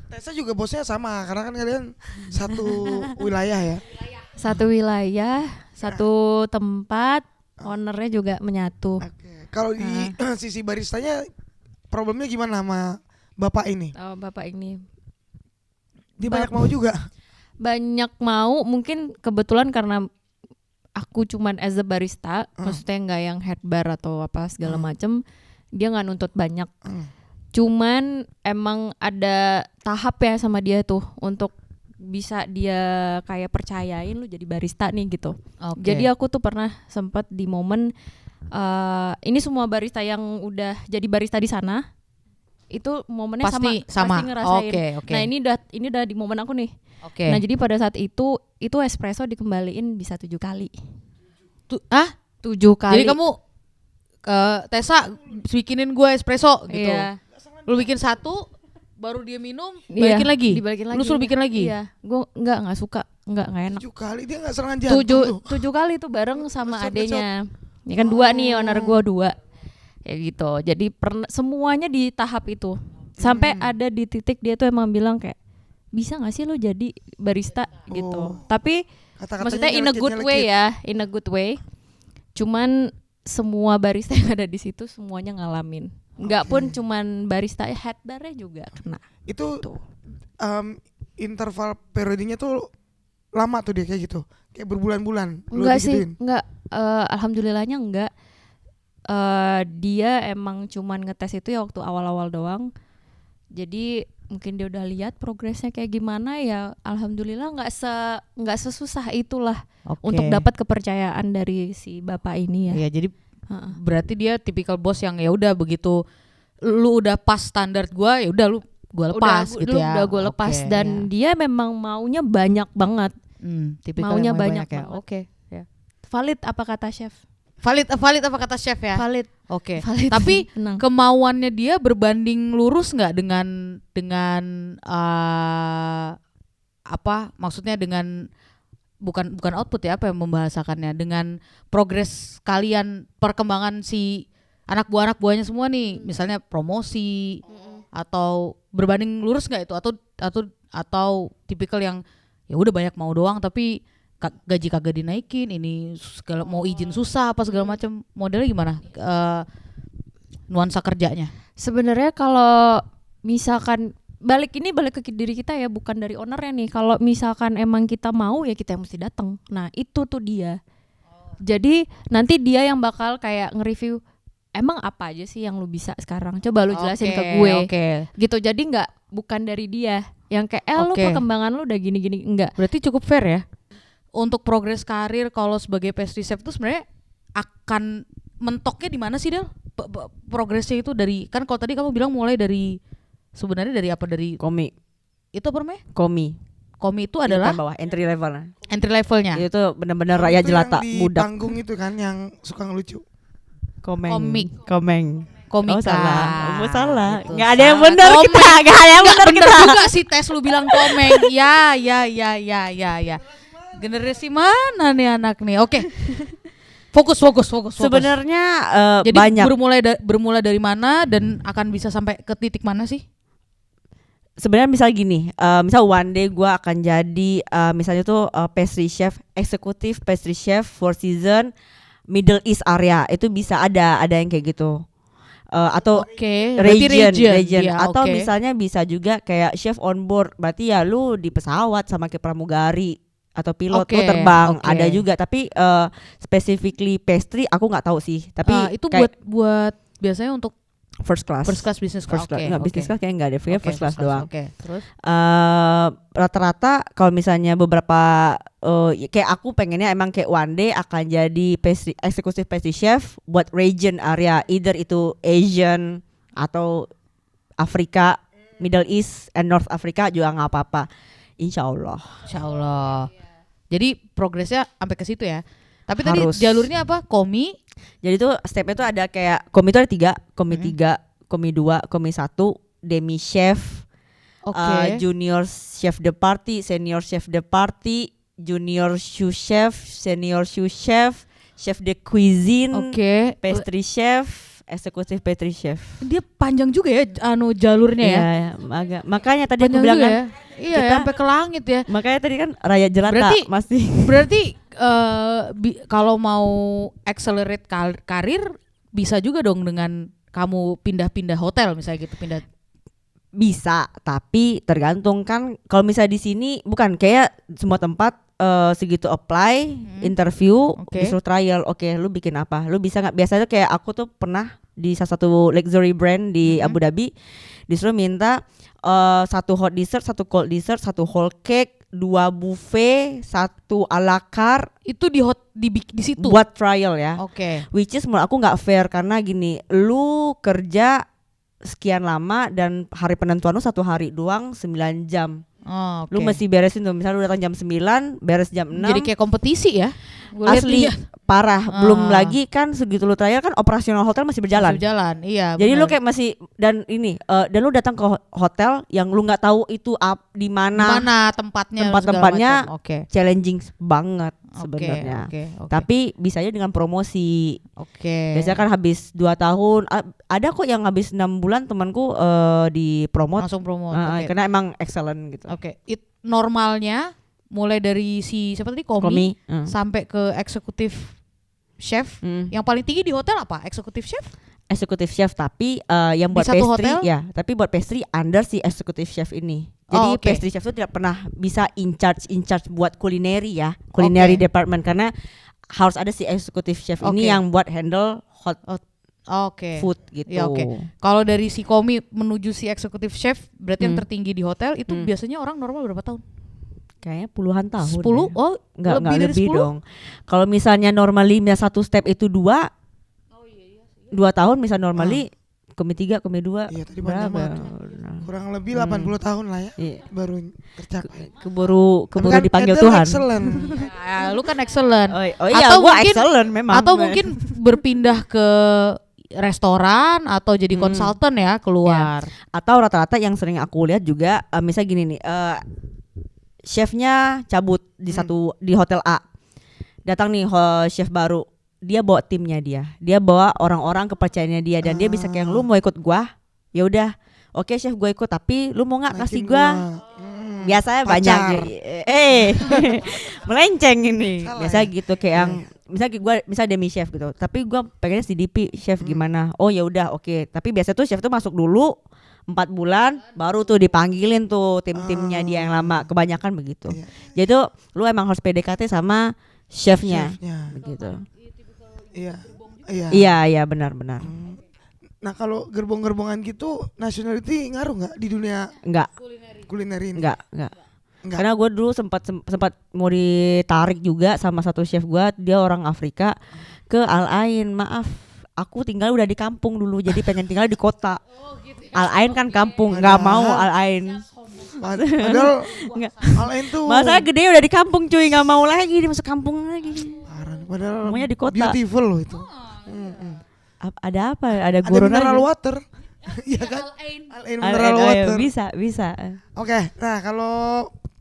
Tessa juga bosnya sama karena kan kalian satu wilayah ya. Satu wilayah, satu tempat, ownernya juga menyatu. Oke. Kalau di sisi baristanya problemnya gimana sama bapak ini? Oh, bapak ini Dia banyak mau juga. banyak mau, mungkin kebetulan karena aku cuman as a barista, maksudnya nggak yang head bar atau apa segala macem, dia nggak nuntut banyak. Cuman emang ada tahap ya sama dia tuh untuk bisa dia kayak percayain lu jadi barista nih gitu. Oke. Jadi aku tuh pernah sempat di momen ini semua barista yang udah jadi barista di sana itu momennya Pasti sama, sama. pasti ngerasain. Oke. Nah ini udah di momen aku nih. Oke. Nah jadi pada saat itu espresso dikembaliin bisa 7 kali. 7 kali. Jadi kamu Tessa bikinin gue espresso gitu. Iya. Lu bikin satu baru dia minum Iya, balikin lagi. dibalikin lagi. Lu suruh bikin lagi. Iya, gue nggak suka. nggak enak. 7 kali dia nggak serangan jantung tuh. 7 kali tuh bareng sama Bacot, adenya. Ini kan 2 nih, owner gua 2. Ya gitu. Jadi semuanya di tahap itu. Sampai ada di titik dia tuh emang bilang kayak, bisa gak sih lo jadi barista gitu. Tapi Kata-katanya maksudnya in a good nyelekit-nyelekit. way ya, in a good way. Cuman semua barista yang ada di situ semuanya ngalamin. Enggak pun cuman barista, head barnya juga kena. Itu Tuh. interval periodenya tuh lama tuh dia kayak gitu. Kayak berbulan-bulan. lu Enggak sih, digituin. enggak. Alhamdulillahnya enggak. Dia emang cuman ngetes itu ya waktu awal-awal doang. Jadi mungkin dia udah lihat progresnya kayak gimana ya. Alhamdulillah nggak sesusah itulah Oke. untuk dapat kepercayaan dari si bapak ini ya. Iya, jadi Heeh. berarti dia tipikal bos yang ya udah begitu lu udah pas standar gua, ya udah gua lepas gitu ya. Udah gue lepas Oke, dan ya. dia memang maunya banyak banget. Tipikal maunya yang mau banyak ya. banget. Oke, ya. Valid apa kata chef? Valid apa kata chef ya? Valid. Oke. Valid. Tapi Tenang. kemauannya dia berbanding lurus nggak dengan apa maksudnya dengan bukan output ya, apa yang membahasakannya, dengan progres kalian, perkembangan si anak buahnya semua nih, misalnya promosi atau berbanding lurus nggak itu, atau tipikal yang ya udah banyak mau doang tapi gaji kagak dinaikin, ini segala mau izin susah apa segala macam, modelnya gimana nuansa kerjanya? Sebenarnya kalau misalkan balik ke diri kita ya, bukan dari ownernya nih. Kalau misalkan emang kita mau ya kita yang mesti datang. Nah itu tuh dia. Jadi nanti dia yang bakal kayak nge-review, emang apa aja sih yang lu bisa sekarang, coba lu jelasin ke gue. Oke. Gitu. Jadi bukan dari dia yang kayak lu Oke. perkembangan lu udah gini-gini, enggak. Berarti cukup fair ya. Untuk progres karir kalau sebagai pastry chef tuh sebenarnya akan mentoknya di mana sih, Del? Progresnya itu dari, kan kalau tadi kamu bilang mulai dari, sebenarnya dari apa, dari Komi. itu apa namanya? Komi. Komi itu adalah Di bawah entry level. entry levelnya. Itu benar-benar rakyat Itu jelata, yang di budak. panggung itu kan yang suka ngelucu. Komeng. Komika. Oh salah. Oh salah. Gitu. Nggak ada yang Salah. benar Komeng. kita. Nggak ada yang benar Bener kita. juga sih tes lu bilang komeng. Ya. Generasi mana nih anak nih? Oke. Fokus. Sebenarnya Jadi banyak. bermula dari mana dan akan bisa sampai ke titik mana sih? Sebenarnya misal gini, misal one day gue akan jadi misalnya tuh pastry chef, eksekutif pastry chef Four Seasons Middle East area, itu bisa ada yang kayak gitu. Atau Oke, berarti region. Ya, Atau oke. misalnya bisa juga kayak chef on board, berarti ya lu di pesawat sama kayak pramugari atau pilot Oke, lu terbang, oke. ada juga. Tapi specifically pastry aku nggak tahu sih. Tapi itu kayak buat biasanya untuk first class. business class. First class. Oke, Nggak, oke. business class kayak nggak ada, Oke, first class doang. Oke, terus Rata-rata kalau misalnya beberapa kayak aku pengennya emang kayak one day akan jadi eksekutif pastry chef buat region area, either itu Asian atau Afrika, Middle East and North Africa juga nggak apa-apa, insyaallah. insyaallah. Jadi progresnya sampai ke situ ya. Tapi tadi Harus. jalurnya apa? Komi. Jadi tuh stepnya tuh ada kayak komi itu ada 3, komi 3, komi 2, komi 1, demi chef, Oke. junior chef de party, senior chef de party, junior sous chef, senior sous chef, chef de cuisine, Oke. pastry chef, eksekutif pastry chef. Dia panjang juga ya jalurnya ya. Iya, makanya tadi aku Panjang bilang juga kan, ya. Iya, kita- sampai ke langit ya. makanya tadi kan rakyat jelata Berarti- masih. Berarti kalau mau accelerate karir bisa juga dong dengan kamu pindah-pindah hotel misalnya gitu, pindah. Bisa, tapi tergantung kan. Kalau misalnya di sini bukan kayak semua tempat segitu apply, interview, Oke. disuruh trial. Oke, lu bikin apa? Lu bisa nggak? Biasanya kayak aku tuh pernah di salah satu luxury brand di Abu Dhabi disuruh minta 1 hot dessert, 1 cold dessert, 1 whole cake, 2 buffet, 1 a la carte Itu di situ. buat trial ya. Oke. Which is menurut aku nggak fair karena gini, lu kerja sekian lama dan hari penentuan lu 1 hari doang 9 jam. Oh, oke. Lu mesti beresin tuh, misalnya lu datang jam 9, beres jam 6. Jadi kayak kompetisi ya. Gua lihat Asli dia parah. Belum Ah. lagi kan segitu lu trial kan operasional hotel masih berjalan. masih jalan. Iya. Jadi lu benar. kayak masih dan ini dan lu datang ke hotel yang lu nggak tahu itu di mana mana tempatnya tempat-tempatnya segala macam. Oke. challenging banget Oke, sebenarnya. Oke. Oke. Tapi bisanya dengan promosi. Oke. Biasanya kan habis 2 tahun ada kok yang habis 6 bulan temanku di promote langsung promote. Oke. karena emang excellent gitu. Oke. Normalnya mulai dari si siapa tadi Komi sampai ke eksekutif chef. Yang paling tinggi di hotel apa? Eksekutif chef? Eksekutif chef tapi yang Di buat satu pastry hotel? ya, tapi buat pastry under si eksekutif chef ini. Jadi Oh, oke. pastry chef itu tidak pernah bisa in charge buat culinary ya, culinary Oke. department karena harus ada si eksekutif chef ini Oke. yang buat handle hot Oke. food gitu. Ya, oke. Kalau dari si Komi menuju si eksekutif chef, berarti yang tertinggi di hotel itu biasanya orang normal berapa tahun? Kayaknya puluhan tahun. 10? ya. Oh, Enggak lebih dari lebih 10? dong. Kalau misalnya normally satu step itu 2 tahun misal normally komi 3, komi 2 Iya tadi banyak banget. Kurang lebih 80 tahun lah ya Iya. baru tercapai. Keburu Tapi kan dipanggil Ethel Tuhan. excellent. Ah, lu kan excellent. Oh iya, Atau gua mungkin- excellent memang. Atau mungkin berpindah ke restoran atau jadi konsultan ya keluar. Atau rata-rata yang sering aku lihat juga misalnya gini nih, chefnya cabut di di hotel A. Datang nih chef baru. Dia bawa timnya dia bawa orang-orang kepercayaannya dia dan dia bisa kayak lu mau ikut gua, ya udah, oke chef gua ikut tapi lu mau nggak kasih Naikin gua? Biasanya Pacar. banyak melenceng ini. Biasa gitu kayak yang misalnya misalnya demi chef gitu, tapi gua pengennya CDP chef gimana? Oh ya udah oke. Tapi biasa tuh chef tuh masuk dulu 4 bulan baru tuh dipanggilin tuh tim-timnya dia yang lama, kebanyakan begitu. Jadi tuh lu emang harus PDKT sama chefnya. Begitu. Iya. Iya benar-benar. Nah kalau gerbong-gerbongan gitu nationality ngaruh nggak di dunia Enggak, kuliner ini? enggak. Enggak. Karena gue dulu sempat mau ditarik juga sama satu chef gue, dia orang Afrika ke Al Ain. Maaf, aku tinggal udah di kampung dulu, jadi pengen tinggal di kota. Al Ain kan kampung, nggak mau Al Ain. Padahal Nggak. Al-Ain tuh Masa gede udah di kampung cuy, nggak mau lagi dia masuk kampung lagi. parah nih, padahal Maunya di kota. beautiful loh itu. Ada apa? Ada Ada gurun mineral aja. water. Iya kan? Al-Ain Al-Ain, mineral oh iya, water. bisa. Oke, nah kalau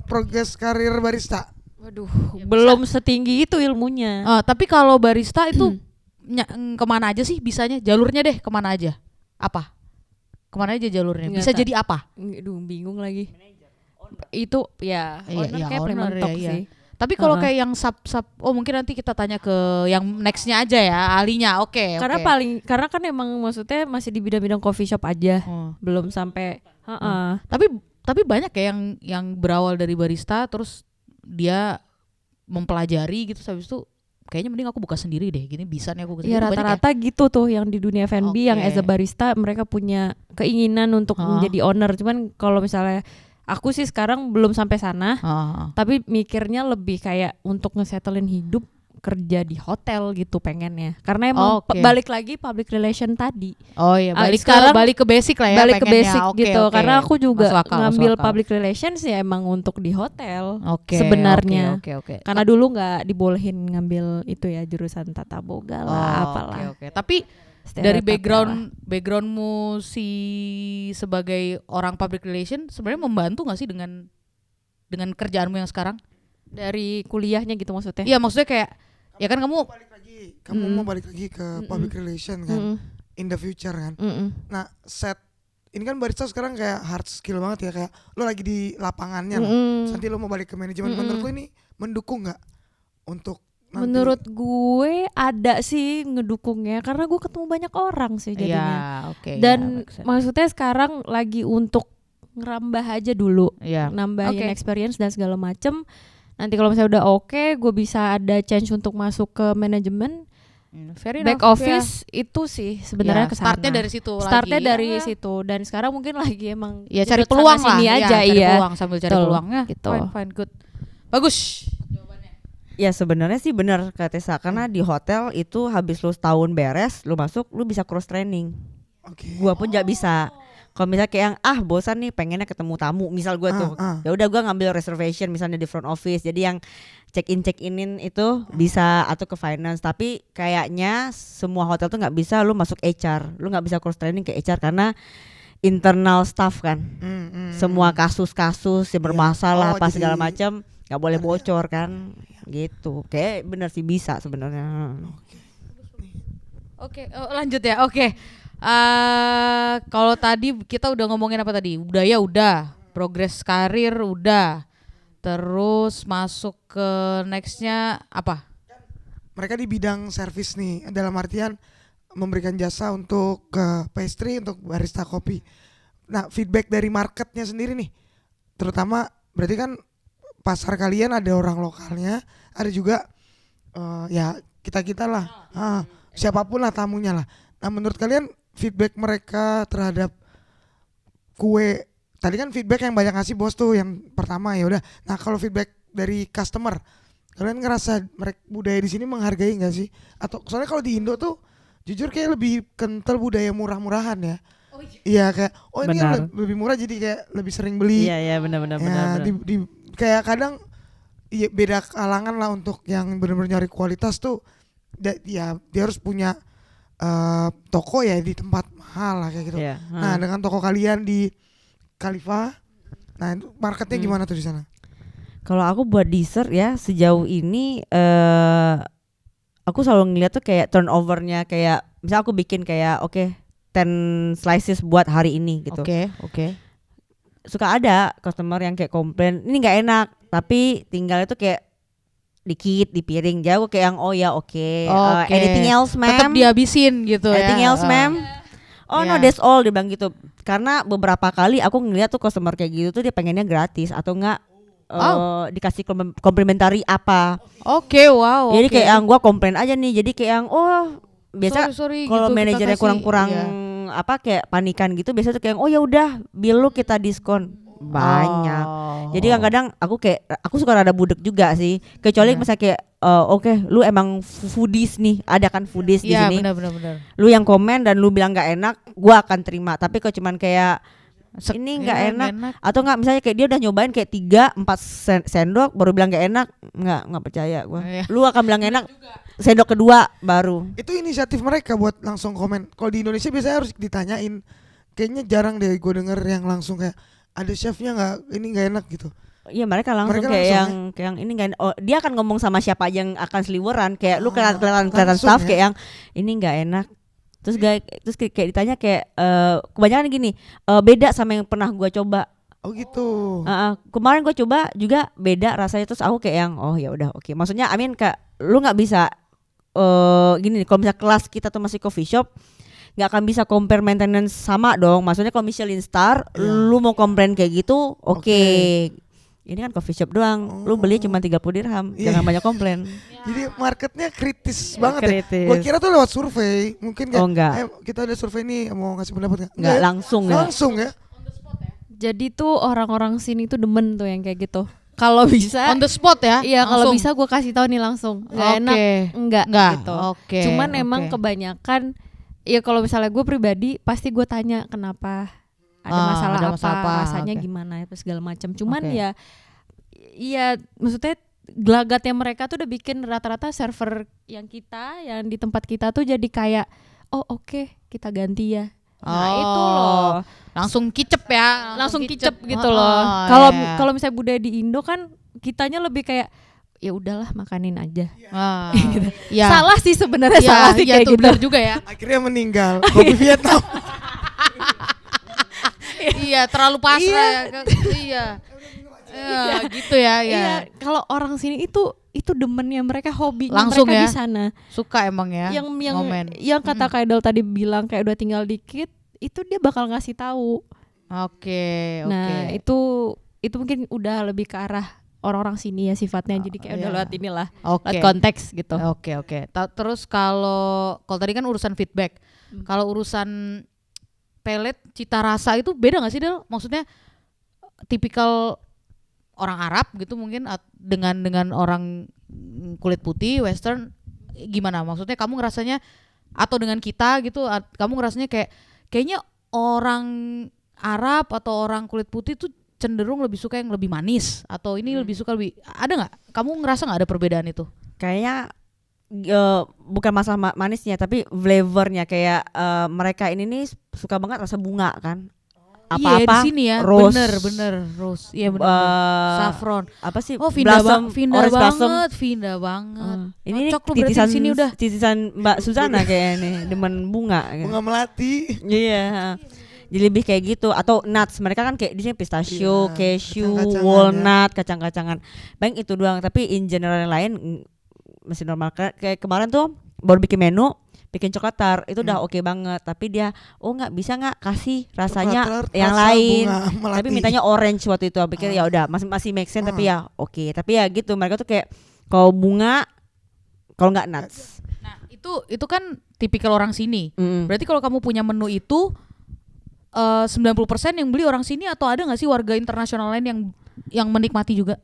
progres karir barista. Waduh, belum setinggi itu ilmunya. Tapi kalau barista itu kemana aja sih bisanya? Jalurnya deh kemana aja? Apa? Kemana aja jalurnya? Nggak Bisa tahu. jadi apa? Aduh, bingung lagi. Itu ya, owner Iya, kayak paling owner, mentok iya. sih. Tapi kalau kayak yang sub mungkin nanti kita tanya ke yang nextnya aja ya, ahlinya. Oke. Karena kan emang maksudnya masih di bidang-bidang coffee shop aja, belum sampai. Tapi banyak ya yang berawal dari barista terus dia mempelajari gitu, habis itu kayaknya mending aku buka sendiri deh, gini bisa nih aku buka Ya sendiri. Banyak rata-rata gitu tuh yang di dunia F&B yang Oke. as a barista mereka punya keinginan untuk menjadi owner. Cuman kalau misalnya aku sih sekarang belum sampai sana, tapi mikirnya lebih kayak untuk ngesettlein hidup kerja di hotel gitu pengennya. Karena emang Oke. balik lagi public relation tadi. Oh iya, Sekarang balik ke basic lah ya. balik ke pengennya. basic Oke, gitu. oke. Karena aku juga Masuk akal, ngambil masuk akal. public relations ya emang untuk di hotel. Oke, sebenarnya. Oke. Karena dulu nggak dibolehin ngambil itu ya jurusan tata boga lah apalah. Oke. Tapi dari backgroundmu sebagai orang public relation sebenarnya membantu nggak sih dengan kerjaanmu yang sekarang? Dari kuliahnya gitu maksudnya. Iya, maksudnya kayak ya kan kamu Kamu mau balik lagi ke public relation kan in the future kan. Nah ini kan barista sekarang kayak hard skill banget ya, kayak lo lagi di lapangannya lah. Nanti lo mau balik ke manajemen, menurut lo ini mendukung nggak untuk nanti? Menurut gue ada sih ngedukungnya karena gue ketemu banyak orang sih jadinya. Iya, oke. Dan ya, make sense. maksudnya sekarang lagi untuk ngerambah aja dulu, Iya. nambahin Oke. experience dan segala macem. Nanti kalau misalnya udah oke, gue bisa ada chance untuk masuk ke manajemen, Fair back enough, office itu sih sebenarnya ya. kesana. Startnya dari situ Startnya lagi. dari situ dan sekarang mungkin lagi emang Ya cari sudut peluang sana lah. sini aja cari iya. peluang sambil cari Betul, peluangnya. gitu. Fine, good. Bagus. Ya sebenarnya sih benar Kak Tessa, karena di hotel itu habis lu setahun beres, lu masuk, lu bisa cross training. Oke. Gua pun nggak bisa. Kalau misalnya kayak yang bosan nih pengennya ketemu tamu, misal gue tuh, ya udah gue ngambil reservation misalnya di front office. Jadi yang check inin itu bisa atau ke finance. Tapi kayaknya semua hotel tuh nggak bisa lu masuk HR, lu nggak bisa cross training ke HR karena internal staff kan. Semua kasus-kasus yang bermasalah apa segala macam nggak boleh bocor kan, gitu. Kayak bener sih bisa sebenarnya. Oke, lanjut ya. Oke. Kalau tadi kita udah ngomongin apa tadi? Budaya udah, progres karir udah. Terus masuk ke nextnya apa? Mereka di bidang servis nih, dalam artian memberikan jasa untuk pastry, untuk barista kopi. Nah, feedback dari marketnya sendiri nih, terutama berarti kan pasar kalian ada orang lokalnya, ada juga ya kita lah, siapapun lah tamunya lah. Nah, menurut kalian feedback mereka terhadap kue, tadi kan feedback yang banyak ngasih bos tuh yang pertama, ya udah. Nah, kalau feedback dari customer, kalian ngerasa mereka budaya di sini menghargai nggak sih? Atau soalnya kalau di Indo tuh jujur kayak lebih kental budaya murah-murahan ya. Iya kayak ini kan lebih murah jadi kayak lebih sering beli. Iya benar. Di kayak kadang ya beda kalangan lah untuk yang benar-benar nyari kualitas tuh. Ya dia harus punya toko ya di tempat mahal lah kayak gitu. Yeah. Nah dengan toko kalian di Khalifa, nah itu marketnya gimana tuh di sana? Kalau aku buat dessert ya sejauh ini aku selalu ngeliat tuh kayak turnovernya, kayak misal aku bikin kayak 10 slices buat hari ini gitu. Oke. Suka ada customer yang kayak komplain ini nggak enak, tapi tinggal itu kayak dikit di piring. Jadi aku kayak yang anything else ma'am? Tetap dihabisin gitu anything ya. else ma'am? No, that's all, dia bilang gitu. Karena beberapa kali aku ngeliat tuh customer kayak gitu tuh dia pengennya gratis atau enggak dikasih complimentary apa. Oke, wow. Jadi kayak yang gua komplain aja nih. Jadi kayak yang biasa sorry, kalau gitu, manajernya kita kasih, kurang kayak panikan gitu, biasa tuh kayak ya udah bill lu kita diskon banyak. Jadi kadang-kadang aku suka rada budek juga sih. Kecuali misalnya kayak lu emang foodies nih, ada kan foodies di sini. Iya benar. Lu yang komen dan lu bilang nggak enak, gua akan terima. Tapi kalau cuman kayak ini nggak enak atau nggak, misalnya kayak dia udah nyobain kayak 3-4 sendok baru bilang nggak enak, nggak percaya gua. Lu akan bilang enak sendok kedua baru. Itu inisiatif mereka buat langsung komen. Kalau di Indonesia biasanya harus ditanyain. Kayaknya jarang deh gue denger yang langsung kayak ada chefnya nggak, ini nggak enak gitu. Iya mereka langsung kayak yang ini nggak, dia akan ngomong sama siapa aja yang akan seliweran, kayak lu kelihatan staff kayak yang ini nggak enak. Terus kayak ditanya kayak kebanyakan gini, beda sama yang pernah gua coba. Oh gitu. Kemarin gua coba juga beda rasanya, terus aku kayak yang ya udah oke. Maksudnya kayak lu nggak bisa gini nih, kalau misalnya kelas kita tuh masih coffee shop, nggak akan bisa compare maintenance sama dong. Maksudnya kalau Michelin star, lu mau komplain kayak gitu, oke. Ini kan coffee shop doang, lu beli cuma 30 dirham, jangan banyak komplain. Jadi marketnya kritis banget ya. Gua kira tuh lewat survei, mungkin kayak enggak. Kita ada survei nih, mau ngasih pendapat Enggak langsung ya. Langsung ya. Jadi tuh orang-orang sini tuh demen tuh yang kayak gitu. Kalau bisa on the spot ya. Iya, kalau bisa gue kasih tahu nih langsung. Nggak enak, enggak gitu. Cuman emang kebanyakan ya kalau misalnya gue pribadi pasti gue tanya kenapa, ada masalah apa, rasanya gimana itu segala macam. Cuman ya maksudnya gelagatnya mereka tuh udah bikin rata-rata server yang di tempat kita tuh jadi kayak kita ganti ya. Nah itu loh langsung kicep ya, langsung kicep gitu loh. Kalau misalnya budaya di Indo kan kitanya lebih kayak ya udahlah makanin aja. Gitu. Salah sih sebenarnya, salah sih kayak gitu. Benar juga ya. Akhirnya meninggal kopi Vietnam. Iya, terlalu pasrah ya. Iya. Gitu ya. Iya, kalau orang sini itu demennya mereka, hobinya langsung mereka ya? di sana. Suka emang ya. Yang kata Kak Edel tadi bilang kayak udah tinggal dikit, itu dia bakal ngasih tahu. Oke. Nah, itu mungkin udah lebih ke arah orang-orang sini ya sifatnya, jadi kayak udah lewat inilah, lewat konteks gitu. Oke. Terus kalau tadi kan urusan feedback. Kalau urusan pelet, cita rasa itu beda nggak sih Del? Maksudnya tipikal orang Arab gitu mungkin dengan orang kulit putih Western gimana? Maksudnya kamu ngerasanya atau dengan kita gitu, kamu ngerasanya kayaknya orang Arab atau orang kulit putih tuh cenderung lebih suka yang lebih manis atau ini lebih suka lebih, ada nggak? Kamu ngerasa nggak ada perbedaan itu? Kayaknya bukan masalah manisnya tapi flavornya kayak mereka ini nih suka banget rasa bunga kan. Iya di Apa-apa sini ya, rose. bener rose, iya bener. Saffron. Apa sih? Oh Vinda, blossom, Vinda orange blossom. banget, Vinda banget. Ini Cocok lu berarti titisan di sini udah. titisan Mbak Suzana kayaknya nih, demen bunga. Bunga melati. Iya. Jadi lebih kayak gitu atau nuts. Mereka kan kayak di sini pistachio, Iya, cashew, kacang-kacangan walnut, kacang-kacangan. Bang itu doang, tapi in general yang lain masih normal. Kayak kemarin tuh baru bikin menu, bikin coklat tart itu udah oke banget, tapi dia nggak bisa nggak kasih rasanya Coklat tart yang rasa lain. bunga melati. Tapi mintanya orange waktu itu. Aku pikir ya udah masih make sense tapi ya oke. Tapi ya gitu mereka tuh kayak kalau bunga, kalau nggak nuts. Nah itu kan tipikal orang sini. Mm. Berarti kalau kamu punya menu itu 90% yang beli orang sini atau ada nggak sih warga internasional lain yang menikmati juga?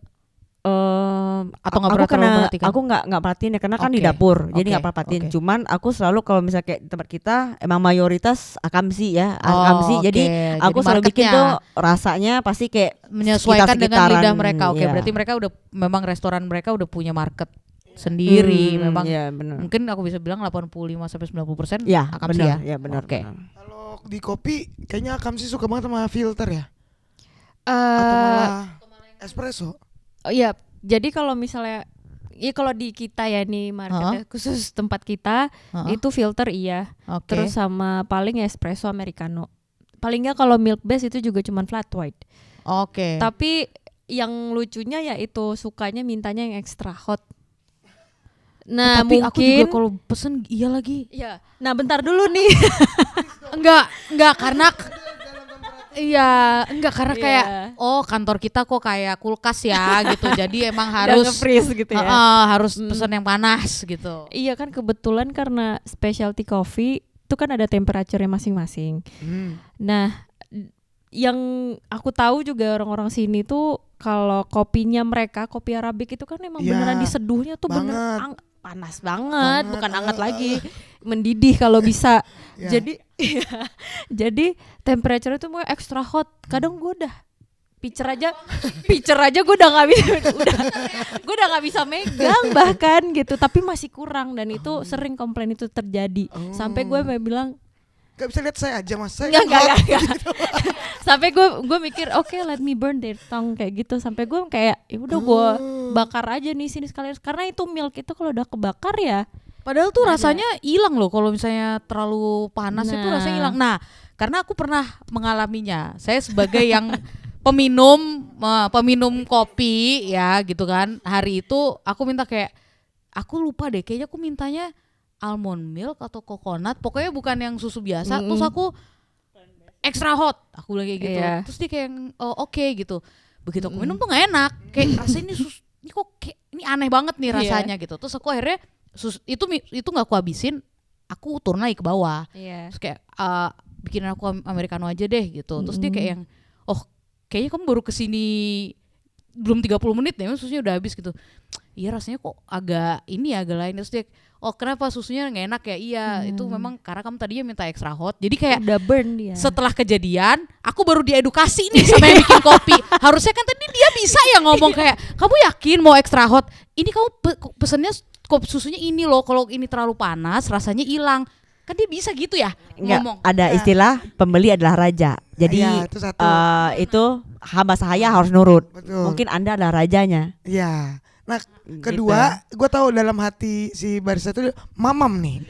Atau nggak pernah terlalu memperhatikan? Aku nggak perhatiin ya karena kan di Oke, dapur jadi oke, nggak pernah perhatiin. oke. Cuman aku selalu kalau misalnya kayak di tempat kita emang mayoritas akamsi ya, Oh, akamsi. Jadi oke. aku Jadi selalu bikin marketnya tuh rasanya pasti kayak menyesuaikan dengan sekitar-sekitaran, lidah mereka. Oke, iya. berarti mereka udah memang restoran mereka udah punya market sendiri. Memang ya benar. mungkin aku bisa bilang 85-90% Ya akamsi benar, ya. ya benar. Oke. benar. Kalau di kopi kayaknya Akamsi suka banget sama filter ya. Atau Eh, malah espresso. oh iya, jadi kalau misalnya kalau di kita ya nih marketnya khusus tempat kita Heeh. itu filter iya. Oke. Terus sama paling espresso americano. Palingnya kalau milk base itu juga cuman flat white. Oke. Tapi yang lucunya ya itu sukanya mintanya yang extra hot. Nah, Tapi aku mungkin juga kalau pesen iya lagi. ya. Nah, bentar dulu nih. Enggak karena iya, enggak karena Iya. kayak kantor kita kok kayak kulkas ya gitu. Jadi emang Udah harus nge-freeze gitu ya. harus pesen yang panas gitu. Iya kan kebetulan karena specialty coffee itu kan ada temperature-nya masing-masing. Nah, yang aku tahu juga orang-orang sini tuh kalau kopinya mereka kopi Arabic itu kan emang Ya, beneran diseduhnya tuh banget. bener panas banget, Banget, bukan hangat lagi, mendidih kalau bisa. Ya. Jadi temperature itu mau extra hot. Kadang gue udah pitcher aja gue udah nggak bisa, gue udah nggak bisa megang bahkan gitu. Tapi masih kurang dan itu sering komplain itu terjadi. Sampai gue bilang Gak bisa lihat saya aja mas, saya Enggak, kan hot. sampai gue mikir oke, let me burn their tongue kayak gitu. Sampai gue kayak ya udah gue bakar aja nih sini sekalian karena itu milk itu kalau udah kebakar ya Padahal tuh rasanya hilang loh kalau misalnya terlalu panas itu Nah. rasanya hilang. Nah, karena aku pernah mengalaminya. Saya sebagai yang peminum kopi ya gitu kan. Hari itu aku minta kayak aku lupa deh kayaknya aku mintanya almond milk atau coconut. Pokoknya bukan yang susu biasa. Terus aku extra hot. Aku bilang kayak gitu. Iya. Terus dia kayak oke gitu. Begitu aku minum tuh gak enak. Kayak rasanya ini kok kayak ini aneh banget nih rasanya gitu. Terus aku akhirnya itu nggak aku habisin, aku turun lagi ke bawah. Terus kayak bikinin aku americano aja deh gitu. Terus dia kayak yang kayaknya kamu baru kesini belum 30 menit ya, susunya udah habis gitu. Iya rasanya kok agak lain. Terus dia kenapa susunya nggak enak ya? Iya itu memang karena kamu tadinya minta extra hot. Jadi kayak udah burn dia. setelah kejadian aku baru diedukasi nih sama yang bikin kopi. Harusnya kan tadi dia bisa ya ngomong kayak kamu yakin mau extra hot? Ini kamu pesennya susunya ini loh, kalau ini terlalu panas rasanya hilang. Kan dia bisa gitu ya ngomong. Ada istilah pembeli adalah raja. Jadi Iya, itu satu. itu hamba sahaya harus nurut. Betul. Mungkin Anda adalah rajanya. Iya. Nah, kedua, gue tahu dalam hati si barista itu mamam nih.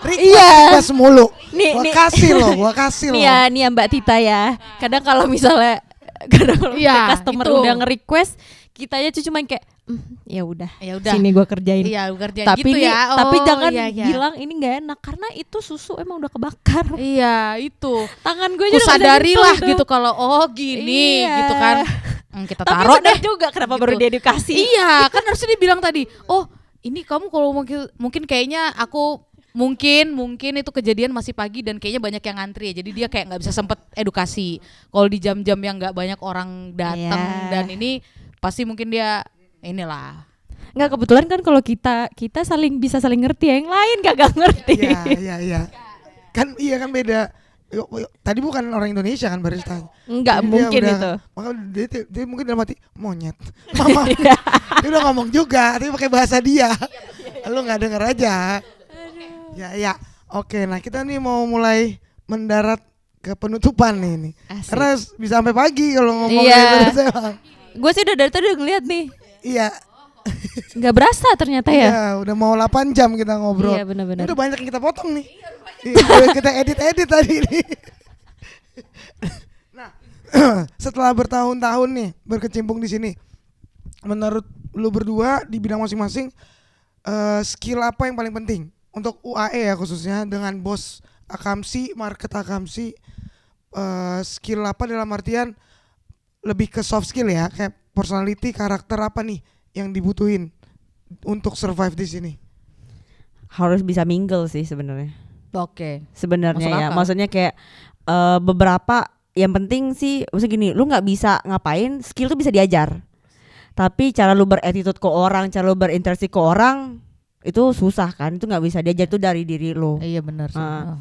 Request mulu. Gua kasih loh. Nih ya Mbak Tita ya. Kadang kalau misalnya Iya, customer itu. udah nge-request, kitanya tuh cuman kayak ya udah. Ya udah. Sini gua kerjain. Iya, kerjaan Tapi gitu nih, ya. tapi jangan iya, iya. bilang ini nggak enak karena itu susu emang udah kebakar. Iya, itu. Tangan gue Ku juga sadarilah gitu kalau gini Iya. gitu kan. Kita Tapi taruh bener deh. juga kenapa Gitu. baru diedukasi. Iya, kan harusnya dia bilang tadi, ini kamu kalau mungkin kayaknya aku mungkin itu kejadian masih pagi dan kayaknya banyak yang ngantri ya. Jadi dia kayak nggak bisa sempet edukasi. Kalau di jam-jam yang nggak banyak orang datang Iya. dan ini pasti mungkin dia inilah. Nggak, kebetulan kan kalau kita bisa saling ngerti, yang lain kagak ngerti. Iya. Kan beda. Tadi bukan orang Indonesia kan barista. Enggak Jadi mungkin dia itu. Maka dia mungkin dalam hati monyet. Mama. Dia udah ngomong juga, tapi pakai bahasa dia. Lu nggak denger aja. Ya. Oke, nah kita nih mau mulai mendarat ke penutupan nih. Asik. Karena bisa sampai pagi kalau ngomong Iya. terus emang. Gue sih udah dari tadi udah ngeliat nih. Iya. Nggak berasa ternyata ya. Iya, udah mau 8 jam kita ngobrol. Iya, benar-benar. Udah banyak yang kita potong nih. Iya, udah kita edit tadi nih. Nah, setelah bertahun-tahun nih berkecimpung di sini, menurut lu berdua di bidang masing-masing, skill apa yang paling penting untuk UAE ya khususnya dengan bos Akamsi, market Akamsi, skill apa dalam artian lebih ke soft skill ya, kayak personality, karakter apa nih yang dibutuhin untuk survive di sini? Harus bisa mingle sih sebenarnya. Oke. Sebenarnya Masuk ya, akal. maksudnya kayak beberapa yang penting sih, maksudnya gini, lu nggak bisa ngapain, skill tuh bisa diajar. Tapi cara lu berattitude ke orang, cara lu berinteraksi ke orang itu susah kan, itu nggak bisa diajar, itu dari diri lu. Iya benar sih. Ah.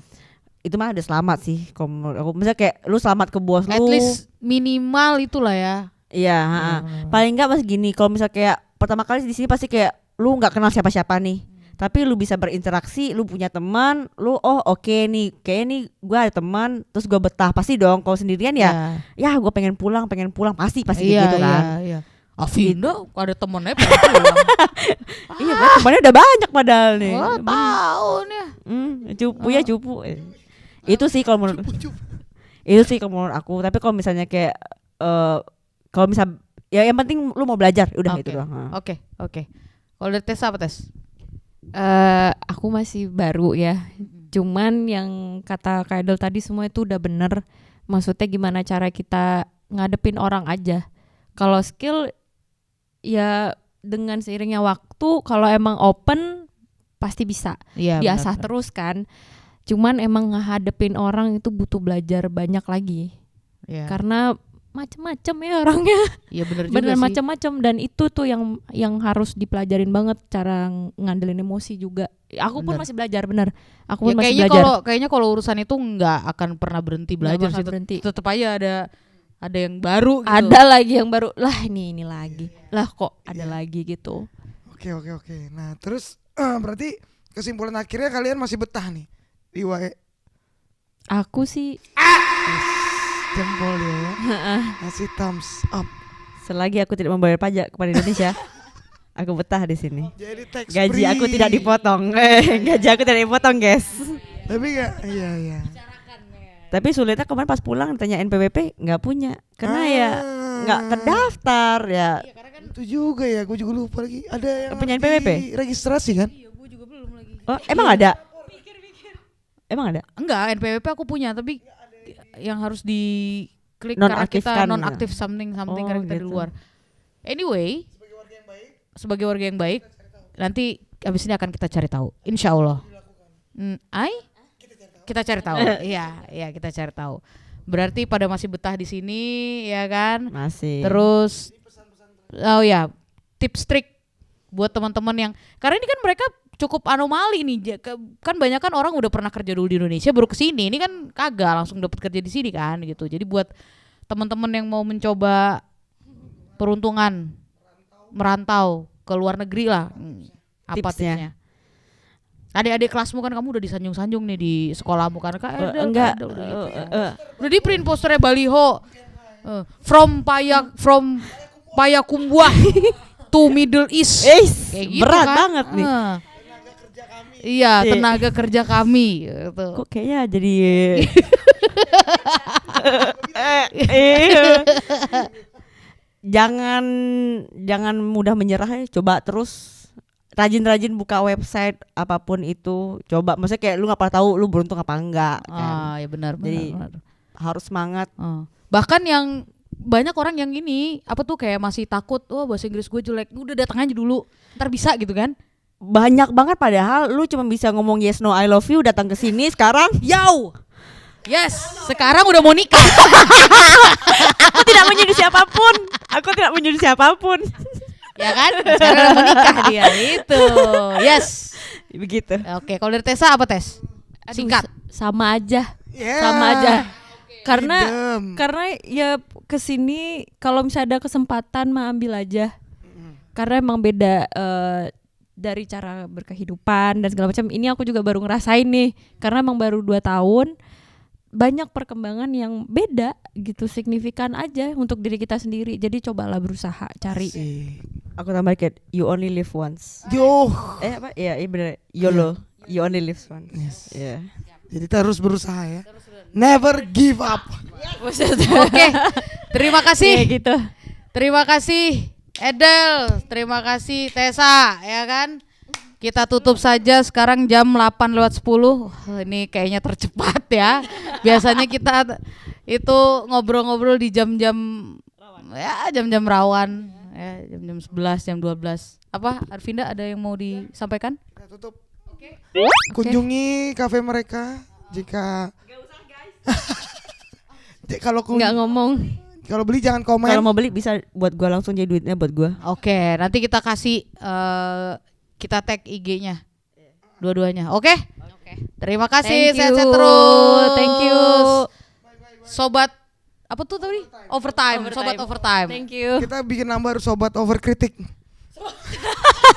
Itu mah ada selamat sih kalau menurut aku. Misalnya kayak lu selamat ke bos At lu. least minimal itulah ya. Iya, paling nggak mas gini, kalau misal kayak pertama kali di sini pasti kayak lu nggak kenal siapa-siapa nih. Tapi lu bisa berinteraksi, lu punya teman, lu oke nih, kayak nih gue ada teman, terus gue betah pasti dong. Kalau sendirian ya gue pengen pulang pasti kayak gitu kan. Iya. Avinda ada temennya pengen pulang. Iya, temannya udah banyak padahal nih. Oh, tahu nih. Cupu. Itu sih kalau menurut itu sih kalau menurut aku. Tapi kalau misalnya kayak kalau misal ya yang penting lu mau belajar, udah itu doang. Oke. Kalau dari Tes apa Tes? Aku masih baru ya. Cuman yang kata Kak Edel tadi semua itu udah bener. Maksudnya gimana cara kita ngadepin orang aja. Kalau skill ya dengan seiringnya waktu, kalau emang open pasti bisa. Iya. Diasah benar. terus kan. Cuman emang ngehadepin orang itu butuh belajar banyak lagi. Iya. Karena macem-macem ya orangnya. Iya benar juga Bener sih. macem-macem, dan itu tuh yang harus dipelajarin banget, cara ngandelin emosi juga. Aku pun Bener. masih belajar, bener. Aku Ya, pun masih kayaknya belajar. kayaknya kalau urusan itu nggak akan pernah berhenti belajar bakal sih. berhenti. Tetap aja ada yang baru gitu. Ada lagi yang baru, lah ini lagi. Lah kok ada lagi gitu. Oke. Nah, terus berarti kesimpulan akhirnya kalian masih betah nih di UAE. Aku sih Jempol dia ya. Kasih thumbs up. Selagi aku tidak membayar pajak kepada Indonesia, aku betah di sini. Jadi tax Gaji free. aku tidak dipotong. Gaji aku tidak dipotong, guys. Tapi iya. Tapi sulitnya kemarin pas pulang ditanya NPWP nggak punya, karena ya nggak terdaftar ya. Itu juga ya, gue juga lupa lagi. Ada yang Punya harus NPWP? registrasi kan? Oh, emang ada? Emang ada? Enggak, NPWP aku punya, tapi yang harus diklik karena kita Nonaktifkan. non-aktif something karena kita di gitu. luar. Anyway, sebagai warga yang baik, nanti abis ini akan kita cari tahu, insya Allah. Kita cari tahu. Iya, kita cari tahu. Berarti pada masih betah di sini, ya kan? Masih. Terus, tips trik buat teman-teman yang, karena ini kan mereka cukup anomali nih, kan banyak kan orang udah pernah kerja dulu di Indonesia baru kesini, ini kan kagak langsung dapat kerja di sini kan gitu. Jadi buat teman-teman yang mau mencoba peruntungan merantau ke luar negeri lah, apa Tipsnya. tipsnya? Adik-adik kelasmu kan kamu udah disanjung-sanjung nih di sekolahmu kan? Enggak. Udah di print posternya baliho, from Payakumbuh to Middle East. Kayak gitu berat kan? banget nih. Iya, tenaga kerja kami gitu. Kok kayaknya jadi jangan mudah menyerah ya, coba terus rajin-rajin buka website apapun itu, coba. Maksudnya kayak lu nggak pernah tahu lu beruntung apa enggak kan. Ya benar. Jadi harus semangat. Bahkan yang banyak orang yang ini apa tuh kayak masih takut, bahasa Inggris gue jelek, udah datang aja dulu, ntar bisa gitu kan. Banyak banget padahal lu cuma bisa ngomong yes no I love you, datang ke sini sekarang. Yes, sekarang udah mau nikah. Aku tidak menyuruh siapapun. Ya kan? Sekarang udah mau nikah dia itu. Yes. Begitu. Oke, kalau dari Tessa apa Tes? Aduh, Singkat. sama aja. Yeah. sama aja. Karena Freedom. karena ya kesini kalau misalnya ada kesempatan mah ambil aja. Karena emang beda dari cara berkehidupan dan segala macam. Ini aku juga baru ngerasain nih. Karena emang baru 2 tahun, banyak perkembangan yang beda gitu, signifikan aja untuk diri kita sendiri. Jadi cobalah berusaha cari. Asik. Aku tambah dikit, you only live once. Yo. Apa? Iya, iya bener. YOLO. You only live once. Yes. Iya. Jadi kita harus berusaha ya. Never give up. Oke, terima kasih. Kayak gitu. Terima kasih Edel, terima kasih Tessa, ya kan? Kita tutup saja sekarang jam 8:10. Ini kayaknya tercepat ya. Biasanya kita itu ngobrol-ngobrol di jam-jam ya jam-jam rawan, ya jam-jam 11, jam 12. Apa Arvinda ada yang mau disampaikan? Kita tutup. Kunjungi kafe mereka jika kalau Nggak ngomong. kalau beli jangan komen. Kalau mau beli bisa buat gua langsung, jadi duitnya buat gua. Oke, nanti kita kasih kita tag IG-nya. Dua-duanya. Oke? Terima kasih, Thank you. sehat-sehat terus. Thank you. Sobat apa tuh tadi? Overtime. Sobat overtime. Thank you. Kita bikin number sobat overkritik.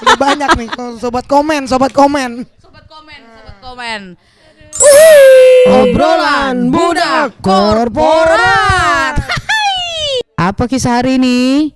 Udah banyak nih sobat komen. Sobat komen. Obrolan budak korporat. Apa kisah hari ini?